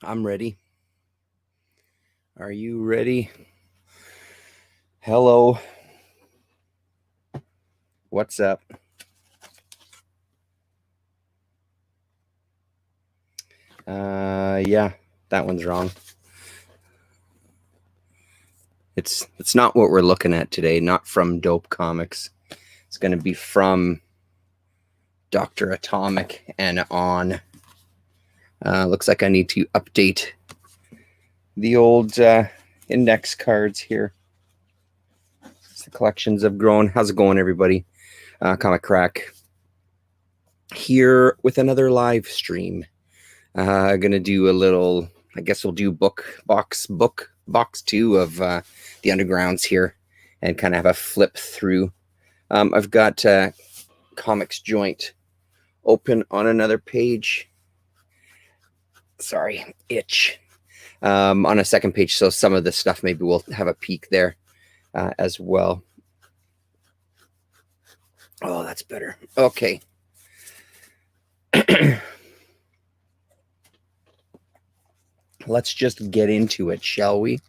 I'm ready. Are you ready? Hello. What's up? Yeah, that one's wrong. It's not what we're looking at today. Not from Dope Comics. It's going to be from Dr. Atomic and on. Looks like I need to update the old index cards here. The collections have grown. How's it going, everybody? Comic Crack here with another live stream. Gonna do a little. I guess we'll do box 2 of the Undergrounds here, and kind of have a flip through. I've got Comics Joint open on another page. Sorry, itch. On a second page, so some of the stuff maybe we'll have a peek there as well. Oh, that's better. Okay. Let's just get into it, shall we?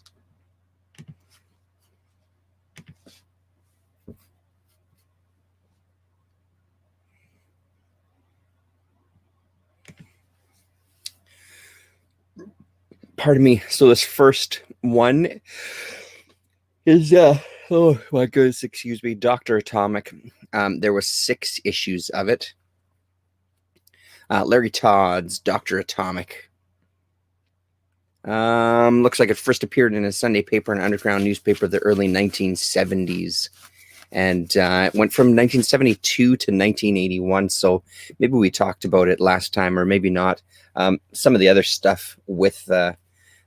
Pardon me. So this first one is oh my goodness, excuse me, Dr. Atomic. There was 6 issues of it. Larry Todd's Dr. Atomic. Looks like it first appeared in a Sunday paper and underground newspaper of the early 1970s. And it went from 1972 to 1981. So maybe we talked about it last time, or maybe not. Some of the other stuff with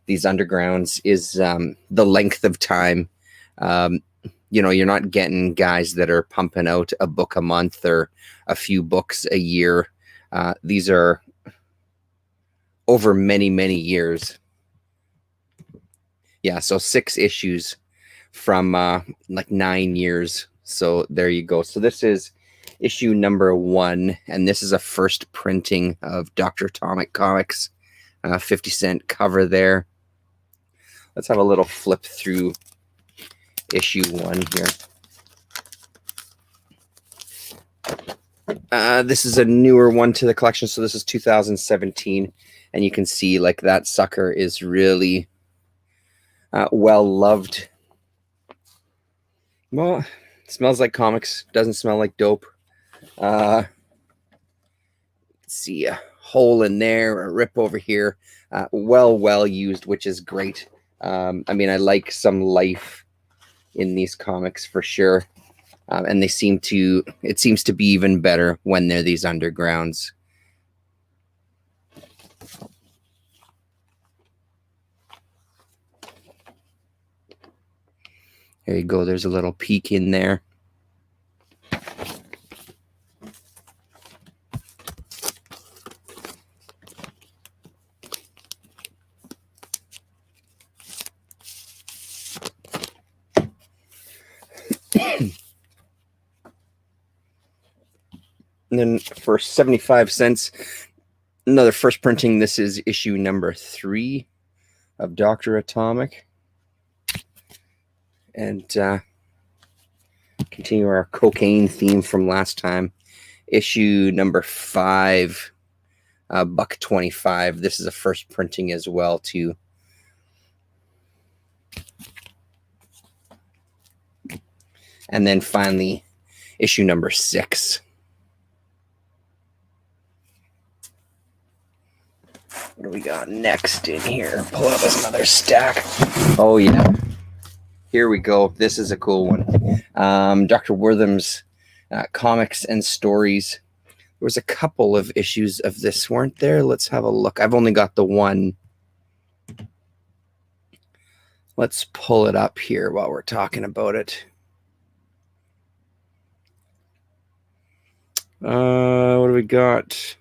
these undergrounds is the length of time. You're not getting guys that are pumping out a book a month or a few books a year. These are over many, many years. Yeah, so 6 issues from like 9 years. So there you go. So this is issue number 1, and this is a first printing of Dr. Atomic Comics. 50-cent cover there. Let's have a little flip through issue 1 here. This is a newer one to the collection, so this is 2017, and you can see like that sucker is really well loved. Well, it smells like comics, doesn't smell like dope. See a hole in there, a rip over here. Well used, which is great. I mean, I like some life in these comics for sure. And it seems to be even better when they're these undergrounds. There you go. There's a little peek in there. And then for 75 cents, another first printing. This is issue number 3 of Dr. Atomic. And continue our cocaine theme from last time. Issue number 5, $1.25. This is a first printing as well, too. And then finally, issue number 6. What do we got next in here? Pull out another stack. Oh, yeah. Here we go. This is a cool one. Dr. Wortham's Comics and Stories. There was a couple of issues of this, weren't there? Let's have a look. I've only got the one. Let's pull it up here while we're talking about it. What do we got?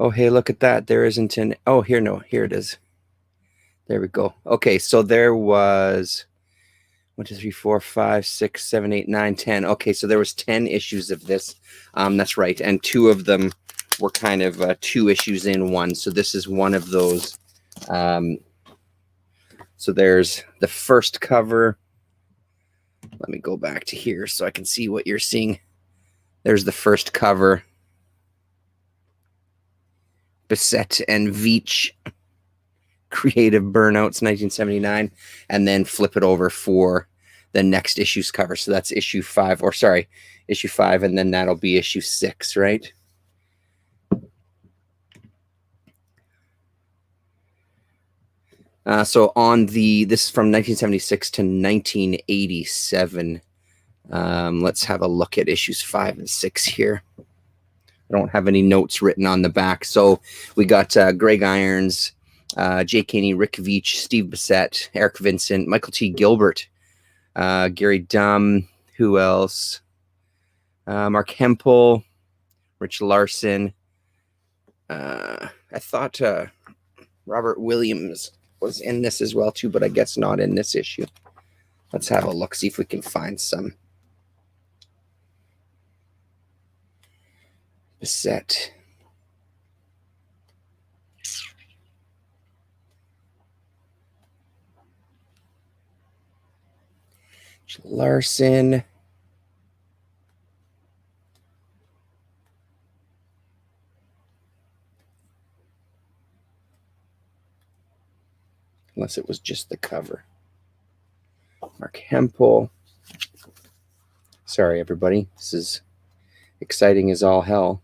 Oh, hey, look at that. There isn't an... Oh, here it is. There we go. Okay, so there was 1, 2, 3, 4, 5, 6, 7, 8, 9, 10. Okay, so there was 10 issues of this. That's right. And 2 of them we're kind of 2 issues in one. So this is one of those. So there's the first cover. Let me go back to here so I can see what you're seeing. There's the first cover. Bissett and Veitch, Creative Burnouts, 1979. And then flip it over for the next issue's cover. So that's issue 5, or sorry, issue 5, and then that'll be issue 6, right? So on this is from 1976 to 1987. Let's have a look at issues 5 and 6 here. I don't have any notes written on the back. So we got Greg Irons, Jay Caney, Rick Veitch, Steve Bissett, Eric Vincent, Michael T. Gilbert, Gary Dumm, who else? Mark Hempel, Rich Larson. I thought Robert Williams was in this as well too, but I guess not in this issue. Let's have a look, see if we can find some. Bissett. Larson. Unless it was just the cover. Mark Hempel. Sorry, everybody. This is exciting as all hell.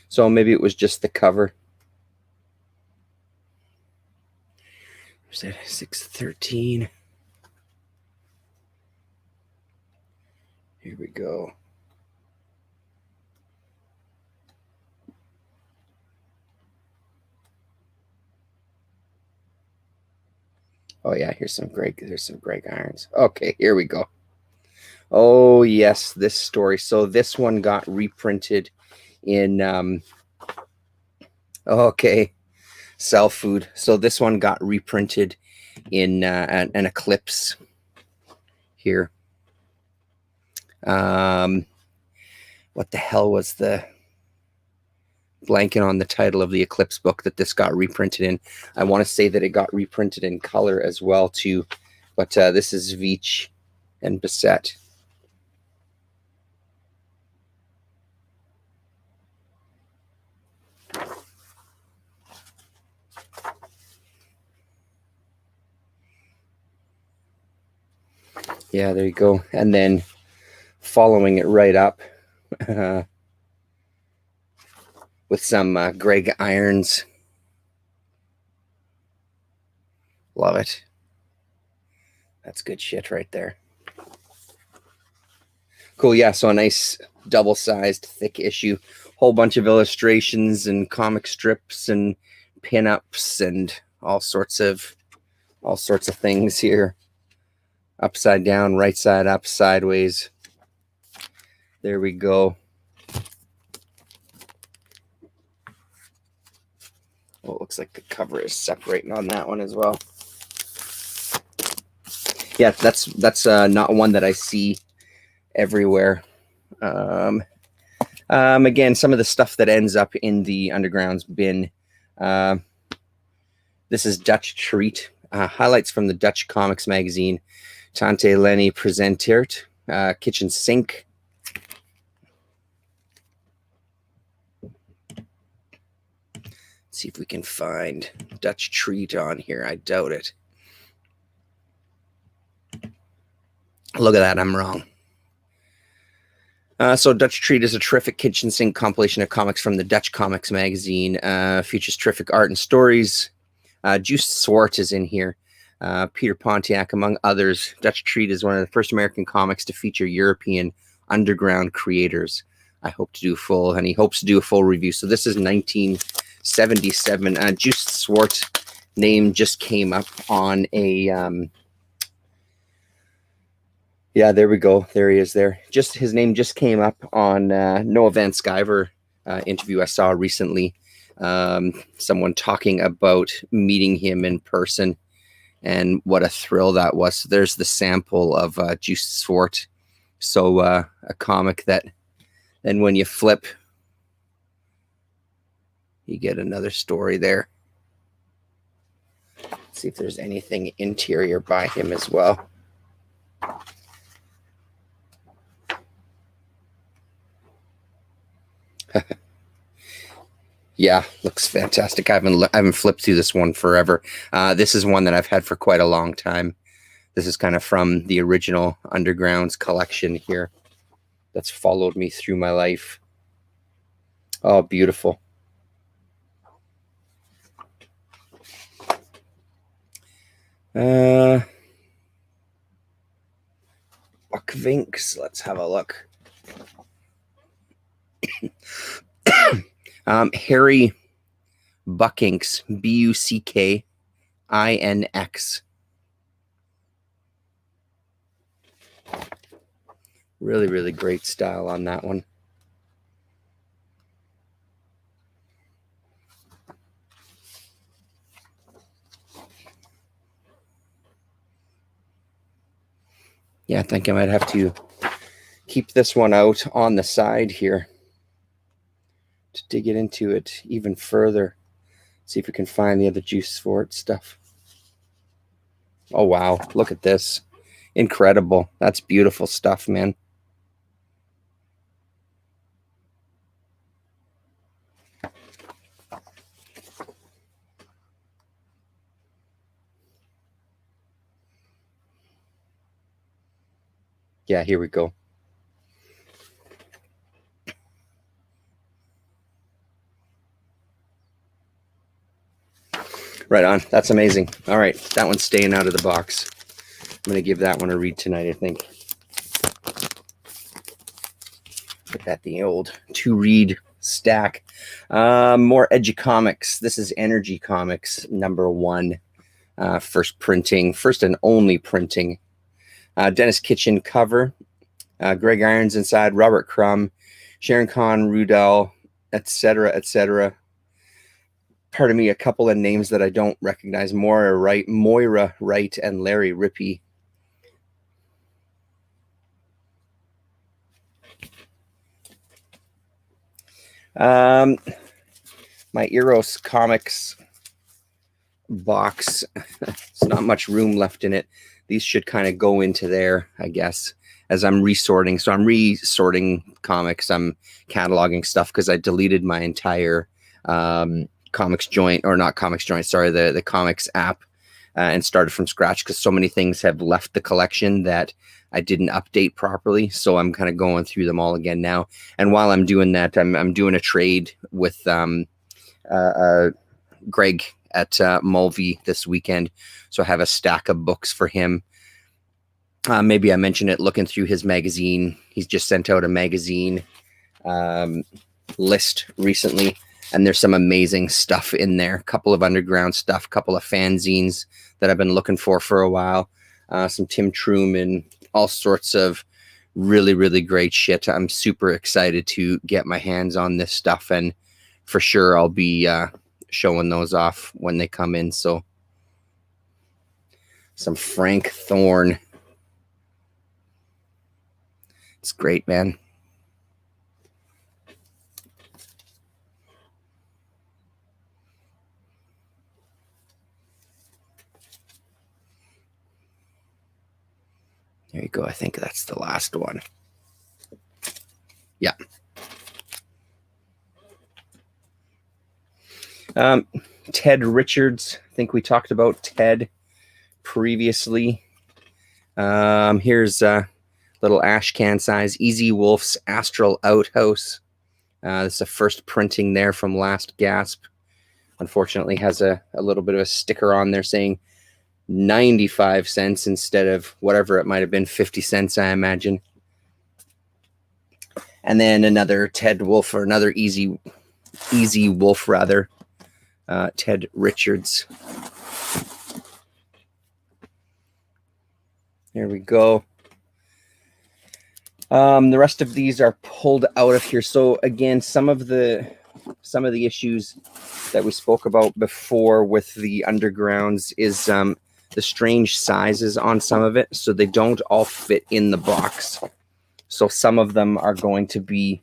So maybe it was just the cover. Was that 613? Here we go. Oh yeah, there's some Greg Irons. Okay, here we go. Oh yes, this story. So this one got reprinted in Cell Food. So this one got reprinted in an Eclipse here. What the hell was the blanking on the title of the Eclipse book that this got reprinted in? I want to say that it got reprinted in color as well too, but this is Veitch and Bissett. Yeah, there you go. And then following it right up with some Greg Irons. Love it. That's good shit right there. Cool. Yeah, so a nice double-sized thick issue. Whole bunch of illustrations and comic strips and pin-ups and all sorts of things here. Upside down, right side up, sideways. There we go. Well, it looks like the cover is separating on that one as well. Yeah, that's not one that I see everywhere. Again, some of the stuff that ends up in the Underground's bin. This is Dutch Treat. Highlights from the Dutch Comics magazine. Tante Lenny Presenteert. Kitchen Sink. Let's see if we can find Dutch Treat on here. I doubt it. Look at that, I'm wrong. So Dutch Treat is a terrific kitchen sink compilation of comics from the Dutch Comics magazine. Features terrific art and stories. Juice Swart is in here. Peter Pontiac, among others. Dutch Treat is one of the first American comics to feature European underground creators. I hope to do full, and he hopes to do a full review. So this is 1977. Juice Swart name just came up on a... yeah, there we go. There he is there. Just his name just came up on Noah Van Sciver interview I saw recently. Someone talking about meeting him in person and what a thrill that was. So there's the sample of Juice Swart. So a comic that And when you flip, you get another story there. Let's see if there's anything interior by him as well. Yeah, looks fantastic. I haven't flipped through this one forever. This is one that I've had for quite a long time. This is kind of from the original Undergrounds collection here. That's followed me through my life. Oh, beautiful. Buckvinks. Let's have a look. Harry Buckinx, Buckinx. Really, really great style on that one. Yeah, I think I might have to keep this one out on the side here to dig it into it even further. See if we can find the other Juice for it stuff. Oh, wow. Look at this. Incredible. That's beautiful stuff, man. Yeah, here we go. Right on. That's amazing. All right. That one's staying out of the box. I'm going to give that one a read tonight, I think. Put that in the old to-read stack. More Edgy Comics. This is Energy Comics #1. First and only printing. Dennis Kitchen cover. Greg Irons inside. Robert Crumb. Sharon Khan, Rudell, etc., etc. Pardon me, a couple of names that I don't recognize. Moira Wright, and Larry Rippey. My Eros Comics box. There's not much room left in it. These should kind of go into there, I guess, as I'm resorting. So I'm resorting comics. I'm cataloging stuff because I deleted my entire Comics Joint, or not Comics Joint, sorry, the Comics app, and started from scratch because so many things have left the collection that I didn't update properly. So I'm kind of going through them all again now. And while I'm doing that, I'm doing a trade with Greg at Mulvey this weekend. So I have a stack of books for him. Maybe I mentioned it, looking through his magazine. He's just sent out a magazine list recently, and there's some amazing stuff in there. A couple of underground stuff, a couple of fanzines that I've been looking for a while. Some Tim Truman, all sorts of really, really great shit. I'm super excited to get my hands on this stuff, and for sure I'll be showing those off when they come in. So some Frank Thorne. It's great, man. There you go. I think that's the last one. Yeah. Ted Richards. I think we talked about Ted previously. Here's a little ash can size Easy Wolf's Astral Outhouse. This is a first printing there from Last Gasp. Unfortunately, has a little bit of a sticker on there saying 95 cents instead of whatever it might have been, 50 cents, I imagine. And then another Ted Wolf, or another Easy Wolf, rather. Ted Richards. There we go. The rest of these are pulled out of here. So again, some of the issues that we spoke about before with the Undergrounds is the strange sizes on some of it. So they don't all fit in the box. So some of them are going to be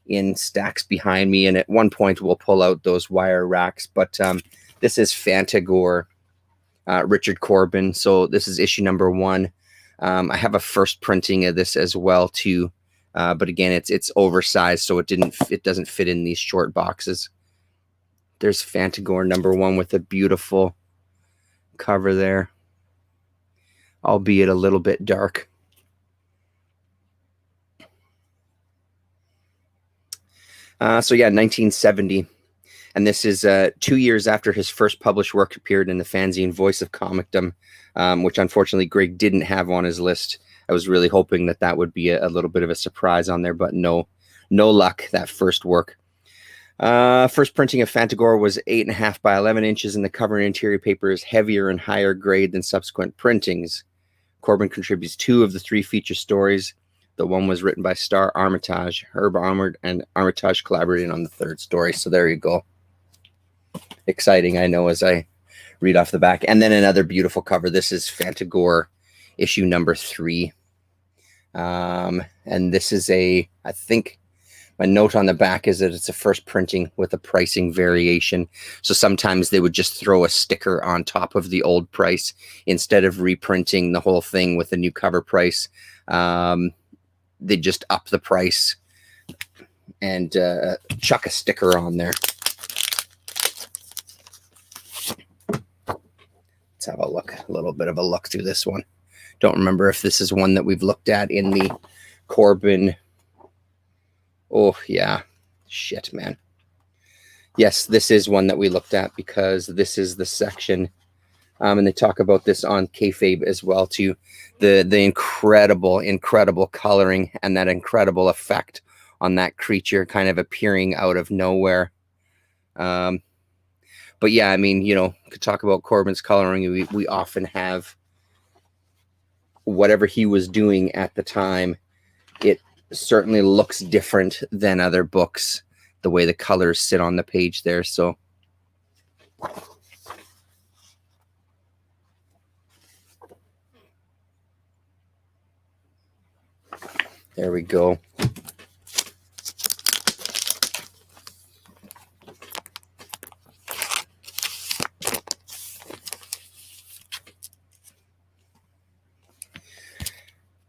in stacks behind me, and at one point we'll pull out those wire racks. But this is Fantagor, Richard Corbin. So this is issue number 1. I have a first printing of this as well too, but again, it's oversized, so it doesn't fit in these short boxes. There's Fantagor number 1 with a beautiful cover there, albeit a little bit dark. So yeah, 1970. And this is 2 years after his first published work appeared in the fanzine Voice of Comicdom, which unfortunately Greg didn't have on his list. I was really hoping that would be a little bit of a surprise on there, but no luck, that first work. First printing of Fantagor was 8.5 by 11 inches, and the cover and interior paper is heavier and higher grade than subsequent printings. Corbin contributes 2 of the 3 feature stories. The one was written by Star Armitage. Herb Armored and Armitage collaborating on the 3rd story. So there you go. Exciting, I know, as I read off the back. And then another beautiful cover. This is Fantagor issue number 3. And this is I think my note on the back is that it's a first printing with a pricing variation. So sometimes they would just throw a sticker on top of the old price instead of reprinting the whole thing with a new cover price. They just up the price and chuck a sticker on there. Let's have a look, a little bit of a look through this one. Don't remember if this is one that we've looked at in the Corbin. Oh, yeah. Shit, man. Yes, this is one that we looked at because this is the section. And they talk about this on Kayfabe as well, too. The incredible coloring and that incredible effect on that creature kind of appearing out of nowhere. But yeah, I mean, you know, could talk about Corbin's coloring. We often have whatever he was doing at the time. It certainly looks different than other books, the way the colors sit on the page there. So there we go.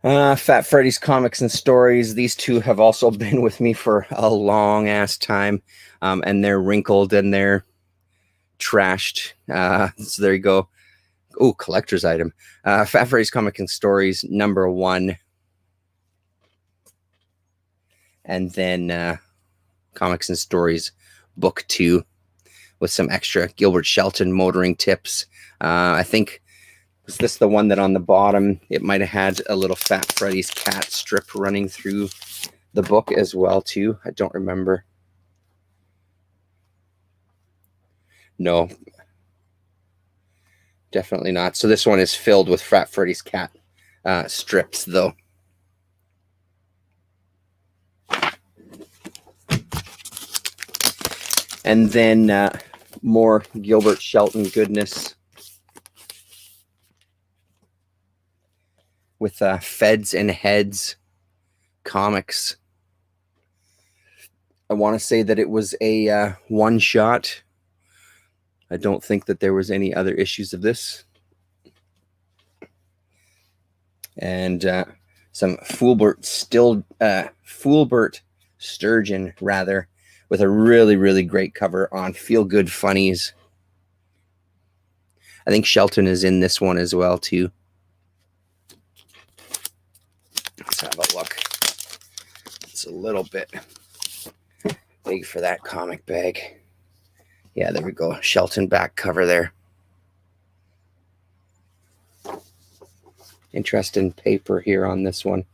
Fat Freddy's Comics and Stories. These 2 have also been with me for a long ass time, and they're wrinkled and they're trashed. So there you go. Oh, collector's item. Fat Freddy's Comics and Stories number 1, and then Comics and Stories book 2 with some extra Gilbert Shelton motoring tips. I think, was this the one that on the bottom, it might have had a little Fat Freddy's cat strip running through the book as well, too? I don't remember. No. Definitely not. So this one is filled with Fat Freddy's cat strips, though. And then more Gilbert Shelton goodness with Feds and Heads comics. I want to say that it was a one-shot. I don't think that there was any other issues of this. And some Fulbert Sturgeon, rather, with a really great cover on Feel Good Funnies. I think Shelton is in this one as well, too. Let's have a look. It's a little bit big for that comic bag. Yeah, there we go. Shelton back cover there. Interesting paper here on this one.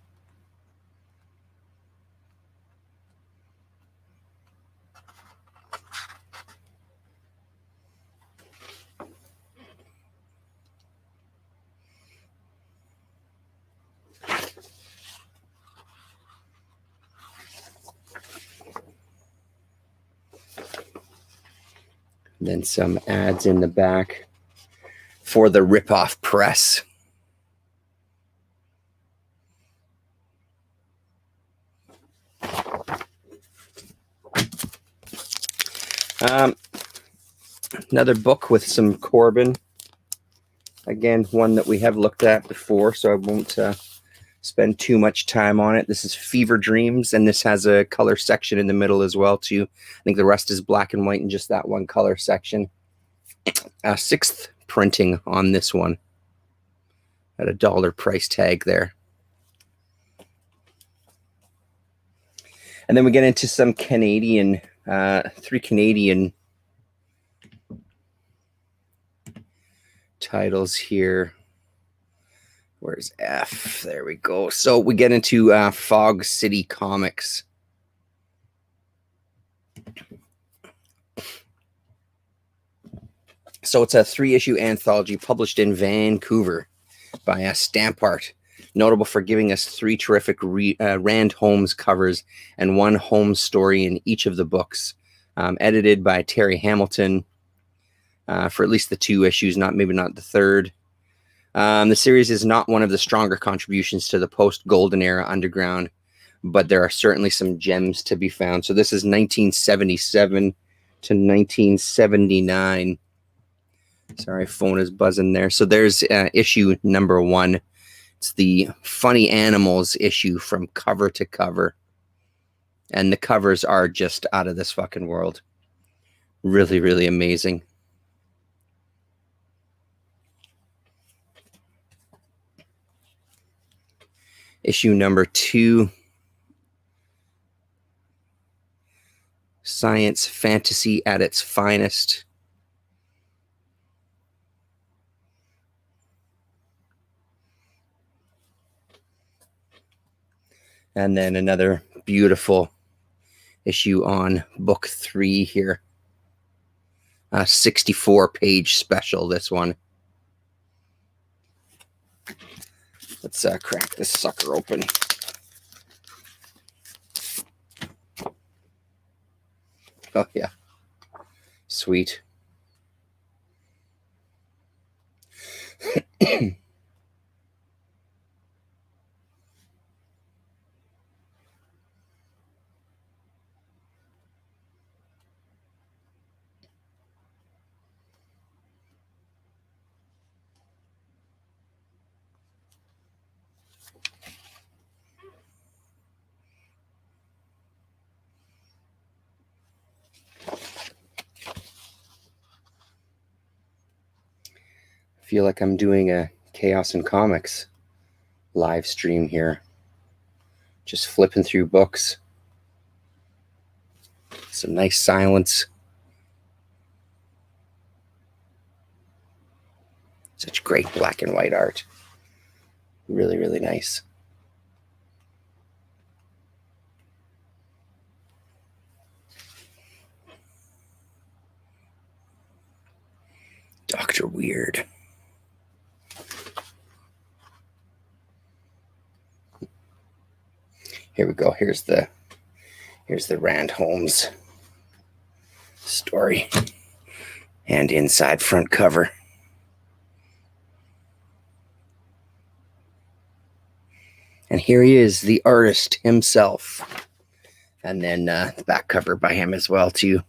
Then some ads in the back for the Ripoff Press. Another book with some Corbin. Again, one that we have looked at before, so I won't spend too much time on it. This is Fever Dreams, and this has a color section in the middle as well, too. I think the rest is black and white in just that one color section. 6th printing on this one at $1 price tag there. And then we get into some Canadian, 3 Canadian titles here. Where's F? There we go. So we get into Fog City Comics. So it's a 3-issue anthology published in Vancouver by Stampart, notable for giving us 3 terrific Rand Holmes covers and 1 Holmes story in each of the books. Edited by Terry Hamilton for at least the 2 issues, maybe not the 3rd. The series is not one of the stronger contributions to the post-Golden Era Underground, but there are certainly some gems to be found. So this is 1977 to 1979. Sorry, phone is buzzing there. So there's issue number 1. It's the Funny Animals issue from cover to cover. And the covers are just out of this fucking world. Really, really amazing. Issue number 2. Science fantasy at its finest. And then another beautiful issue on book 3 here. A 64-page special, this one. Let's crack this sucker open. Oh, yeah. Sweet. Feel like I'm doing a Chaos and Comics live stream here. Just flipping through books. Some nice silence. Such great black and white art. Really, really nice. Dr. Weird. Here we go. Here's the Rand Holmes story. And inside front cover. And here he is, the artist himself. And then the back cover by him as well, too.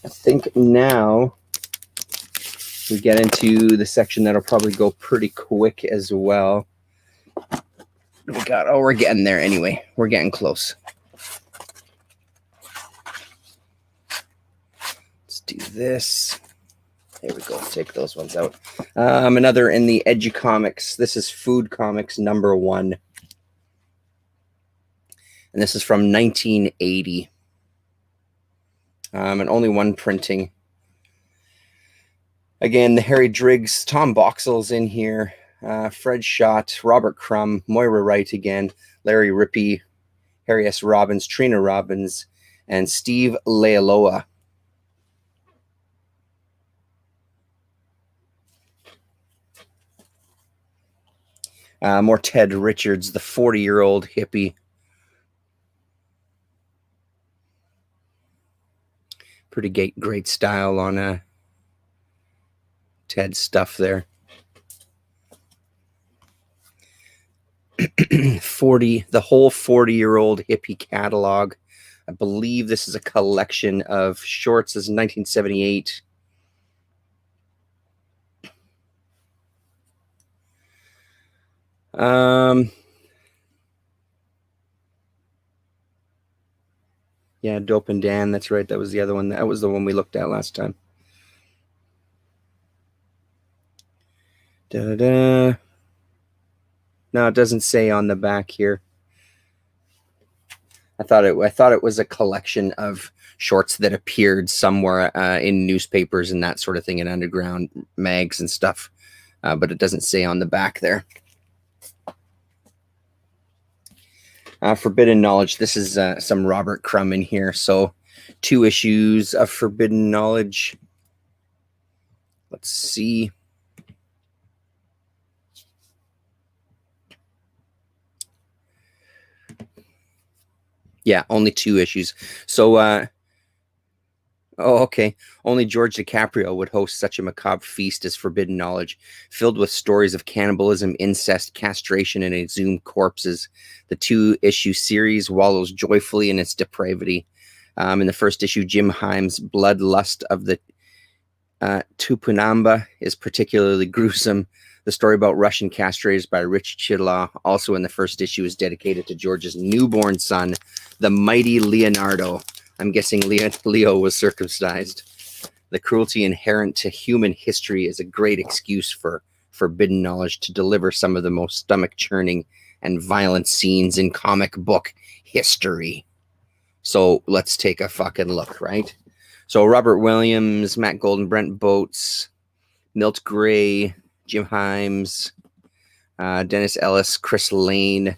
I think now we get into the section that'll probably go pretty quick as well. We're getting there anyway. We're getting close. Let's do this. There we go. Let's take those ones out. Another in the Edu-Comics. This is Food Comics number 1. And this is from 1980. And only 1 printing. Again, the Harry Driggs, Tom Boxall's in here. Fred Schott, Robert Crumb, Moira Wright again, Larry Rippey, Harry S. Robbins, Trina Robbins, and Steve Leialoha. More Ted Richards, the 40-year-old hippie. Pretty great style on Ted's stuff there. the whole 40-year-old hippie catalog. I believe this is a collection of shorts. This is 1978. Yeah, Dope and Dan. That's right. That was the other one. That was the one we looked at last time. Da-da-da. No, it doesn't say on the back here. I thought it was a collection of shorts that appeared somewhere in newspapers and that sort of thing, in underground mags and stuff, but it doesn't say on the back there. Forbidden Knowledge. This is some Robert Crumb in here. So 2 issues of Forbidden Knowledge. Let's see. Yeah, only 2 issues. So, oh, okay. Only George DiCaprio would host such a macabre feast as Forbidden Knowledge, filled with stories of cannibalism, incest, castration, and exhumed corpses. The 2-issue series wallows joyfully in its depravity. In the first issue, Jim Heim's Bloodlust of the Tupinamba is particularly gruesome. The story about Russian castrators by Rich Chidlaw, also in the first issue, is dedicated to George's newborn son, the mighty Leonardo. I'm guessing Leo was circumcised. The cruelty inherent to human history is a great excuse for Forbidden Knowledge to deliver some of the most stomach-churning and violent scenes in comic book history. So let's take a fucking look, right? So Robert Williams, Matt Golden, Brent Boats, Milt Gray, Jim Himes, Dennis Ellis, Chris Lane.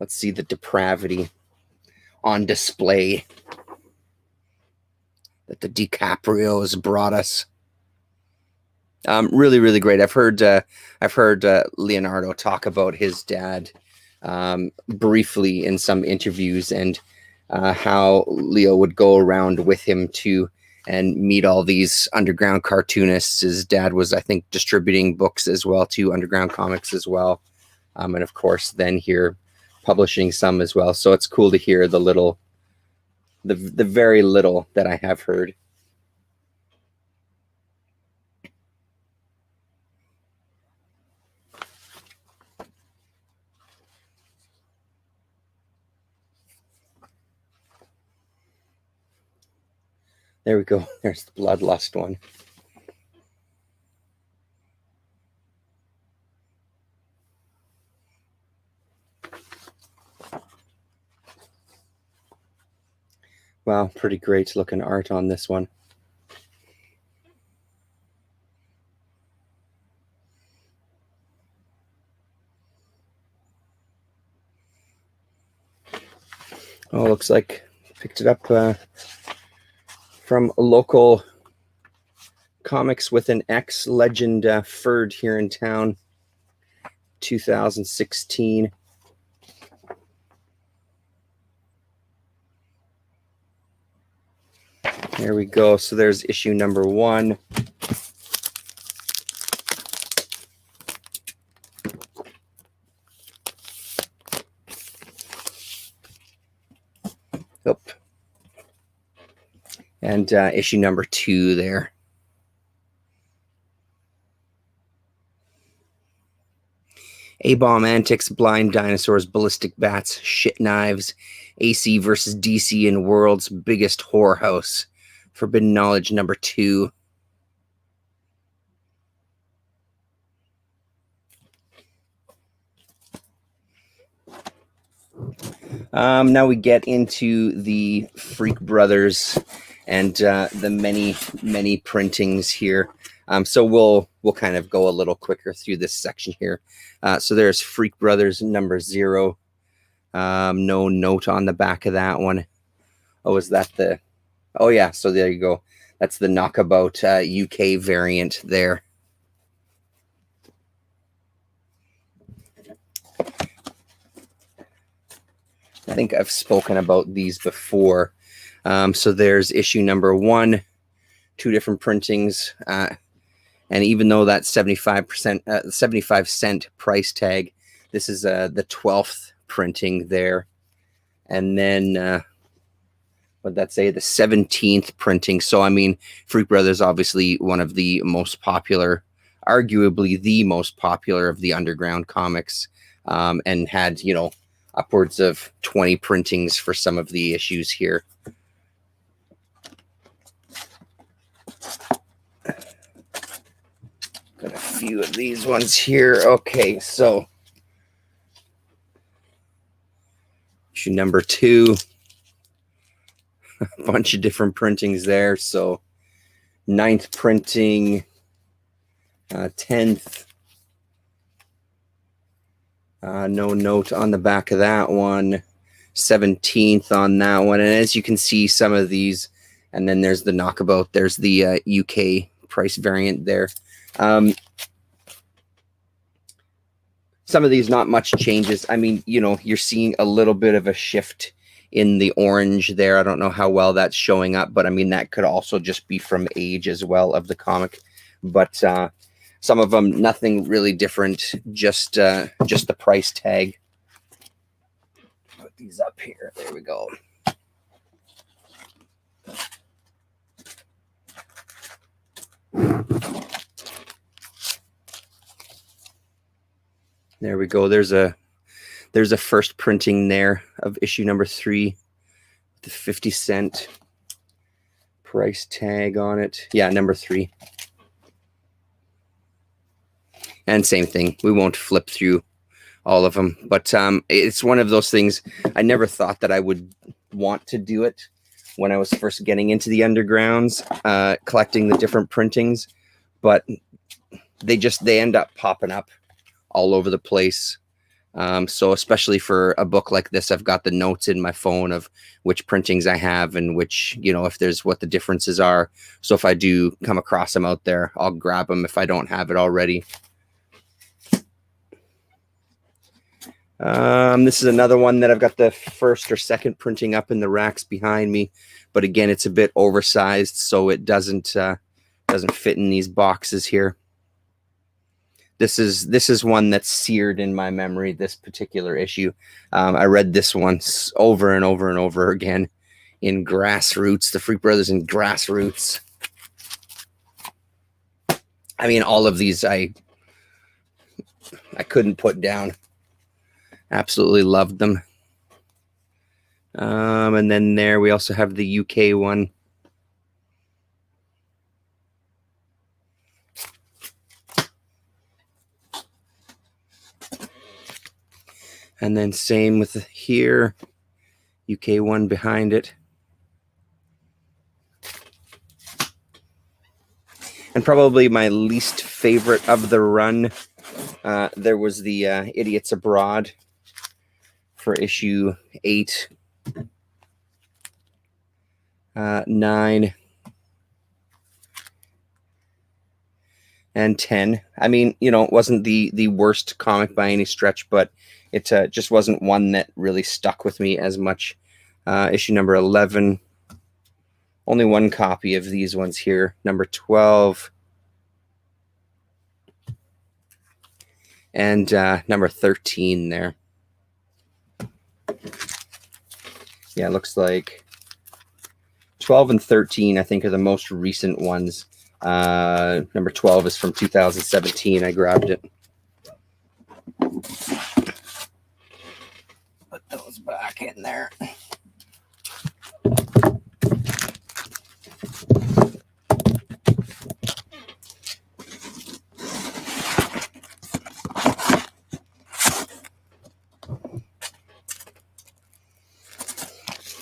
Let's see the depravity on display that the DiCaprios brought us. Really, really great. I've heard Leonardo talk about his dad briefly in some interviews, and how Leo would go around with him to and meet all these underground cartoonists. His dad was, I think, distributing books as well, too, underground comics as well. And of course, then here publishing some as well. So it's cool to hear the very little that I have heard. There we go. There's the Bloodlust one. Wow, pretty great looking art on this one. Oh, looks like picked it up from a local Comics with an X, Legend Ferd here in town, 2016. There we go. So there's issue number 1. Oh. And issue number 2 there. A-Bomb Antics, Blind Dinosaurs, Ballistic Bats, Shit Knives, AC versus DC in World's Biggest Whorehouse. Forbidden Knowledge number 2. Now we get into the Freak Brothers and the many printings here. So we'll kind of go a little quicker through this section here. So there's Freak Brothers number 0. No note on the back of that one. Oh, is that the... Oh, yeah. So there you go. That's the Knockabout UK variant there. I think I've spoken about these before. So there's issue number 1, 2 different printings. And even though that 75 cent price tag, this is the 12th printing there. And then what'd that say? The 17th printing. So, I mean, Freak Brothers, obviously one of the most popular, arguably the most popular of the underground comics, and had, you know, upwards of 20 printings for some of the issues here. Got a few of these ones here. Okay, so issue number 2. A bunch of different printings there. So 9th printing, 10th. No note on the back of that one. 17th on that one. And as you can see, some of these, and then there's the knockabout. There's the UK price variant there. Some of these, not much changes. I mean, you know, you're seeing a little bit of a shift in the orange there. I don't know how well that's showing up, but I mean, that could also just be from age as well of the comic. But some of them, nothing really different, just the price tag. Put these up here. There we go. There we go. There's a first printing there of issue number 3, the 50 cent price tag on it. Yeah, number 3. And same thing. We won't flip through all of them, but it's one of those things. I never thought that I would want to do it when I was first getting into the undergrounds, collecting the different printings, but they end up popping up all over the place. So especially for a book like this, I've got the notes in my phone of which printings I have and which, you know, if there's what the differences are. So if I do come across them out there, I'll grab them if I don't have it already. This is another one that I've got the first or second printing up in the racks behind me, but again, it's a bit oversized, so it doesn't fit in these boxes here. This is one that's seared in my memory, this particular issue. I read this once over and over and over again in Grassroots, the Freak Brothers in Grassroots. I mean, all of these I couldn't put down. Absolutely loved them. And then there we also have the UK one. And then same with here, UK one behind it. And probably my least favorite of the run, there was the Idiots Abroad for issue 8, 9, and 10. I mean, you know, it wasn't the worst comic by any stretch, but it just wasn't one that really stuck with me as much. Issue number 11. Only one copy of these ones here. Number 12. And number 13 there. Yeah, it looks like 12 and 13, I think, are the most recent ones. Number 12 is from 2017. I grabbed it. Put those back in there.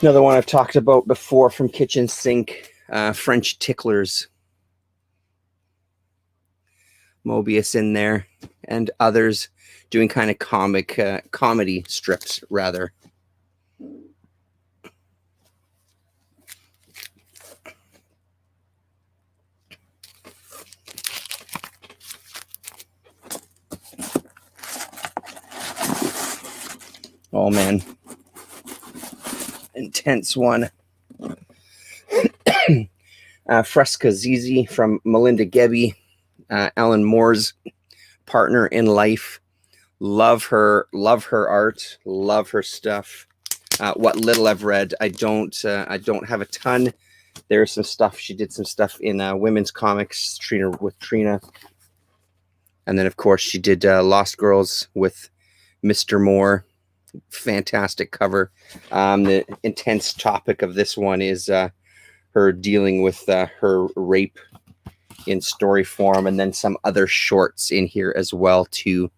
Another one I've talked about before from Kitchen Sink, French Ticklers. Mobius in there, and others doing kind of comedy strips, rather. Oh, man. Intense one. Fresca Zizi from Melinda Gebbie. Alan Moore's partner in life. Love her art, love her stuff. What little I've read, I don't have a ton. There's some stuff. She did some stuff in women's comics, with Trina. And then, of course, she did Lost Girls with Mr. Moore. Fantastic cover. The intense topic of this one is her dealing with her rape in story form, and then some other shorts in here as well, too.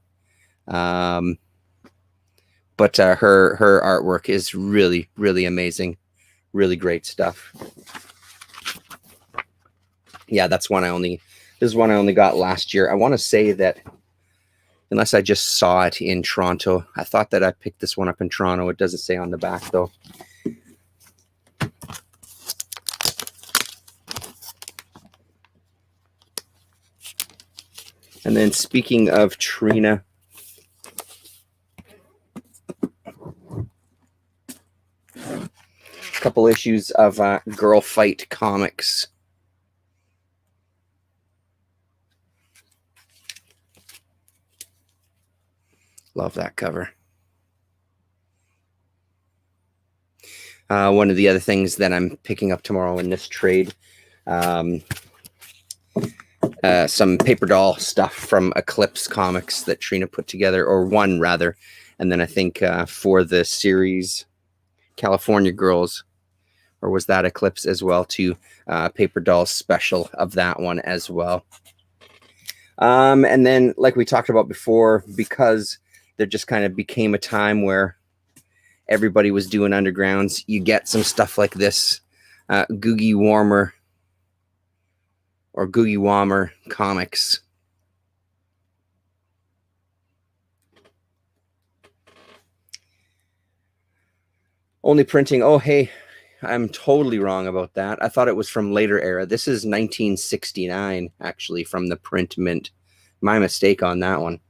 But her artwork is really, really amazing. Really great stuff. Yeah, this is one I only got last year. I want to say that, unless I just saw it in Toronto, I thought that I picked this one up in Toronto. It doesn't say on the back, though. And then, speaking of Trina, a couple issues of Girl Fight Comics. Love that cover. One of the other things that I'm picking up tomorrow in this trade, some paper doll stuff from Eclipse Comics that Trina put together, or one rather. And then I think for the series California Girls, or was that Eclipse as well, too? Paper doll special of that one as well. And then, like we talked about before, because there just kind of became a time where everybody was doing undergrounds, you get some stuff like this, Googie Warmer or Googie Wommer comics. Only printing. Oh, hey, I'm totally wrong about that. I thought it was from later era. This is 1969, actually, from the print mint. My mistake on that one.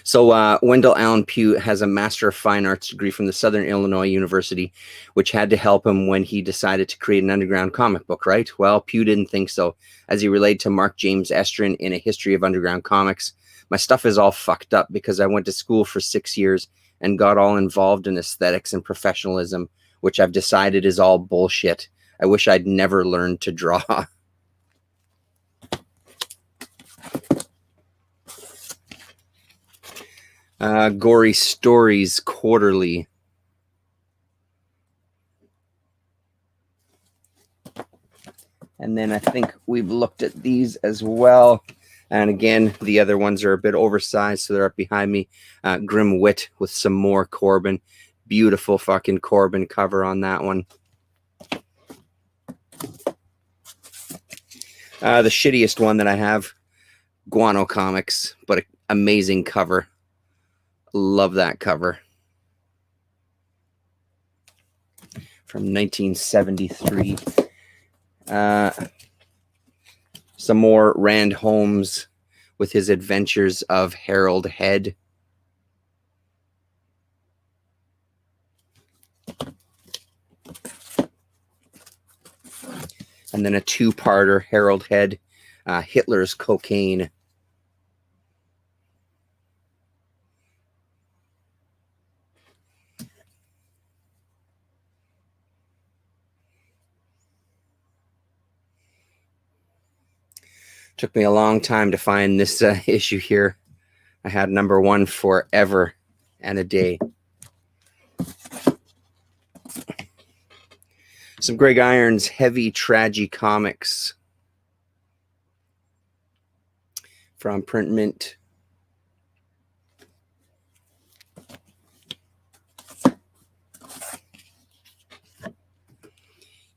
So Wendell Allen Pugh has a Master of Fine Arts degree from the Southern Illinois University, which had to help him when he decided to create an underground comic book, right? Well, Pugh didn't think so, as he relayed to Mark James Estrin in A History of Underground Comics. My stuff is all fucked up because I went to school for 6 years and got all involved in aesthetics and professionalism, which I've decided is all bullshit. I wish I'd never learned to draw. Gory Stories Quarterly. And then I think we've looked at these as well. And again, the other ones are a bit oversized, so they're up behind me. Grim Wit with some more Corbin. Beautiful fucking Corbin cover on that one. The shittiest one that I have, Guano Comics, but an amazing cover. Love that cover. From 1973. Some more Rand Holmes with his Adventures of Harold Head. And then a two-parter, Harold Head, Hitler's Cocaine. Took me a long time to find this issue here. I had #1 forever and a day. Some Greg Irons Heavy Tragi Comics from Print Mint.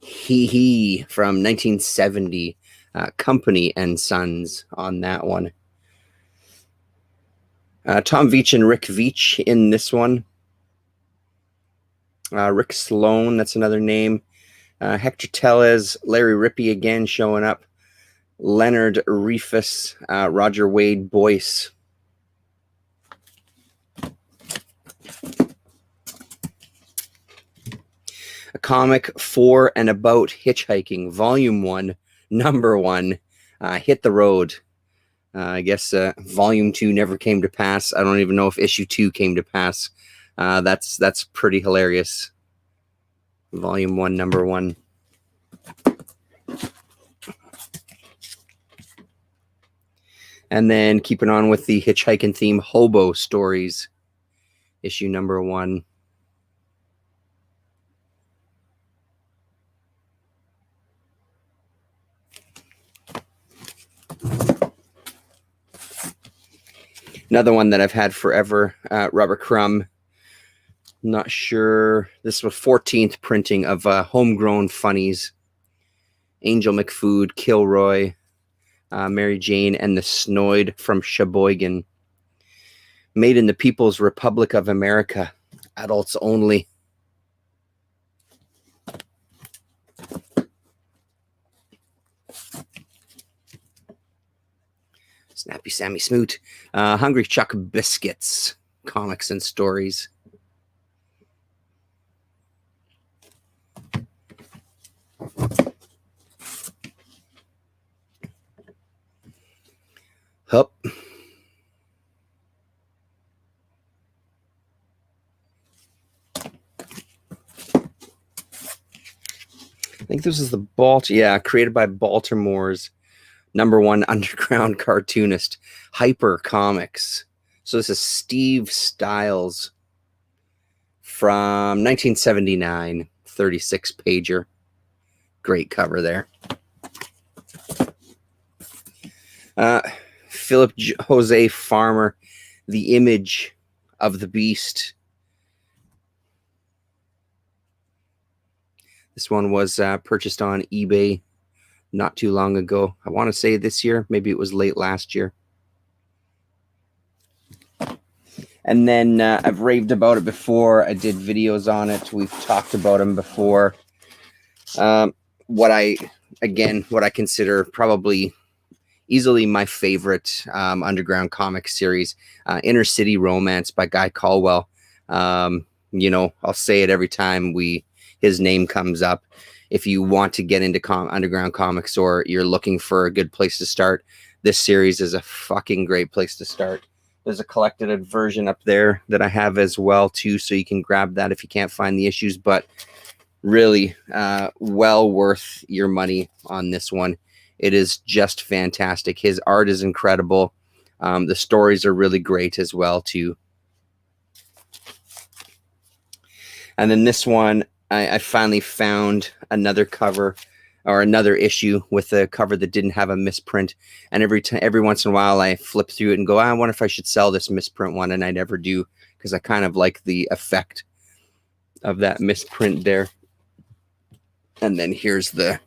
Hee Hee from 1970. Company and Sons on that one. Tom Veitch and Rick Veitch in this one. Rick Sloan, that's another name. Hector Tellez, Larry Rippey again showing up. Leonard Rifus, Roger Wade Boyce. A comic for and about hitchhiking, Volume 1, Number 1, hit the road. I guess Volume 2 never came to pass. I don't even know if Issue 2 came to pass. That's pretty hilarious. Volume 1, Number 1. And then keeping on with the hitchhiking theme, Hobo Stories, Issue Number 1. Another one that I've had forever, Robert Crumb. Not sure. This was 14th printing of Homegrown Funnies. Angel McFood, Kilroy, Mary Jane, and the Snoid from Sheboygan. Made in the People's Republic of America. Adults only. Snappy Sammy Smoot. Hungry Chuck Biscuits. Comics and Stories. Hup. I think this is the created by Baltimore's number 1 underground cartoonist, Hyper Comics. So this is Steve Stiles from 1979, 36 pager. Great cover there. Philip Jose Farmer, The Image of the Beast. This one was purchased on eBay not too long ago. I want to say this year. Maybe it was late last year. And then I've raved about it before. I did videos on it. We've talked about them before. What I consider probably easily my favorite underground comic series, Inner City Romance by Guy Caldwell. You know, I'll say it every time his name comes up. If you want to get into underground comics or you're looking for a good place to start, this series is a fucking great place to start. There's a collected version up there that I have as well too, so you can grab that if you can't find the issues, but really well worth your money on this one. It is just fantastic. His art is incredible. The stories are really great as well too. And then this one, I finally found another cover or another issue with a cover that didn't have a misprint. And every once in a while I flip through it and go, I wonder if I should sell this misprint one. And I never do, because I kind of like the effect of that misprint there. And then here's the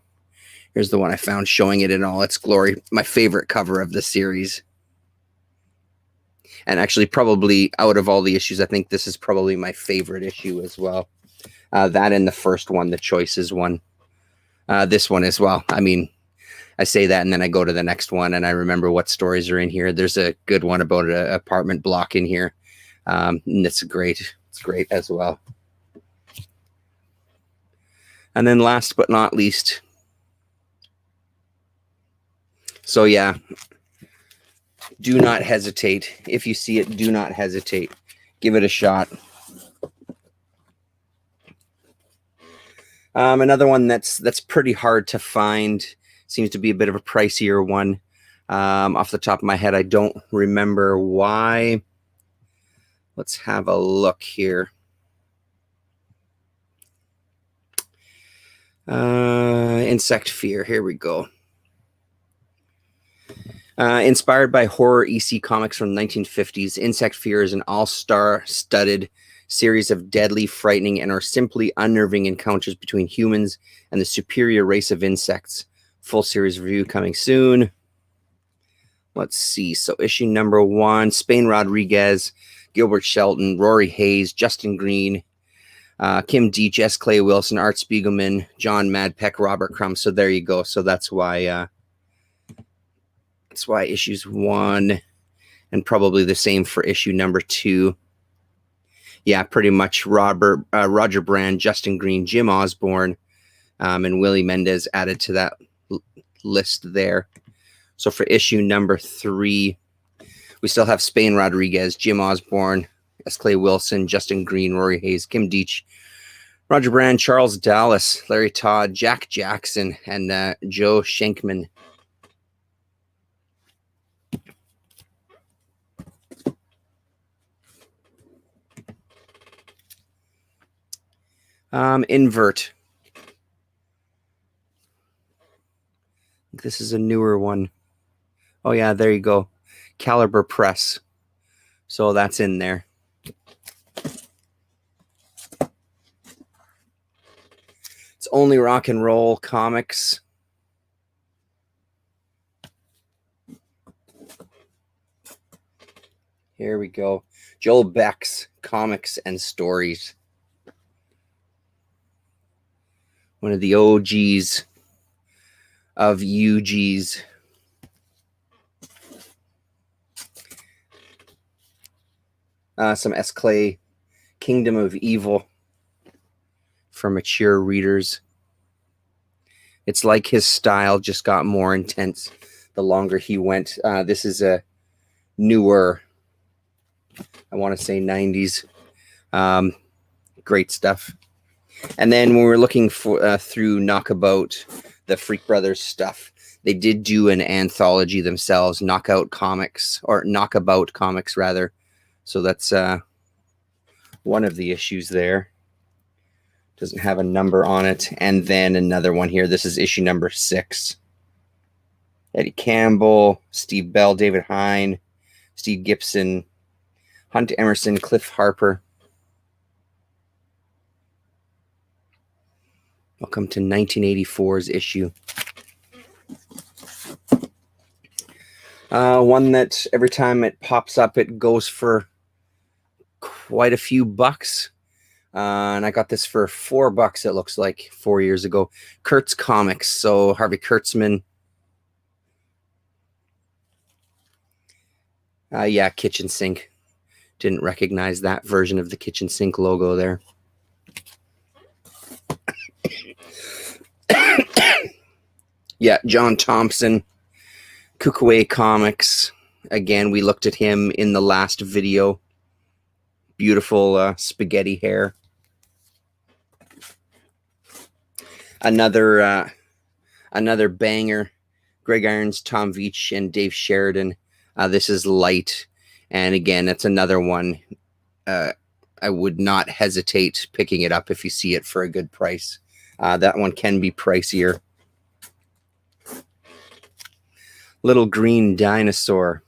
one I found showing it in all its glory. My favorite cover of the series. And actually, probably out of all the issues, I think this is probably my favorite issue as well. That and the first one, the Choices one. This one as well. I mean, I say that and then I go to the next one and I remember what stories are in here. There's a good one about an apartment block in here. And it's great. It's great as well. And then last but not least. So yeah, do not hesitate. If you see it, do not hesitate. Give it a shot. Another one that's pretty hard to find. Seems to be a bit of a pricier one. Off the top of my head, I don't remember why. Let's have a look here. Insect Fear. Here we go. Inspired by horror EC comics from the 1950s, Insect Fear is an all-star studded series of deadly, frightening, and or simply unnerving encounters between humans and the superior race of insects. Full series review coming soon. Let's see. So issue number 1, Spain Rodriguez, Gilbert Shelton, Rory Hayes, Justin Green, Kim Deitch, S. Clay Wilson, Art Spiegelman, John Madpeck, Robert Crumb. So there you go. So that's why issues 1 and probably the same for issue number 2. Yeah, pretty much Roger Brand, Justin Green, Jim Osborne, and Willie Mendez added to that list there. So for issue number 3, we still have Spain Rodriguez, Jim Osborne, S. Clay Wilson, Justin Green, Rory Hayes, Kim Deitch, Roger Brand, Charles Dallas, Larry Todd, Jack Jackson, and Joe Schenkman. Invert. This is a newer one. Oh yeah, there you go. Caliber Press. So that's in there. It's Only Rock and Roll Comics. Here we go. Joel Beck's Comics and Stories. One of the OGs of UGs. Some S. Clay, Kingdom of Evil for mature readers. It's like his style just got more intense the longer he went. This is a newer, I want to say 90s. Great stuff. And then when we're looking for through Knockabout, the Freak Brothers stuff, they did do an anthology themselves, Knockout Comics, or Knockabout Comics rather. So that's one of the issues there. Doesn't have a number on it. And then another one here. This is issue number 6. Eddie Campbell, Steve Bell, David Hine, Steve Gibson, Hunt Emerson, Cliff Harper. Welcome to 1984's issue. One that every time it pops up, it goes for quite a few bucks. And I got this for $4, it looks like, 4 years ago. Kurtz Comics. So Harvey Kurtzman. Yeah, Kitchen Sink. Didn't recognize that version of the Kitchen Sink logo there. Yeah, John Thompson, Kukue Comics. Again, we looked at him in the last video. Beautiful spaghetti hair. Another banger. Greg Irons, Tom Veitch, and Dave Sheridan. This is Light. And again, that's another one. I would not hesitate picking it up if you see it for a good price. That one can be pricier. Little Green Dinosaur.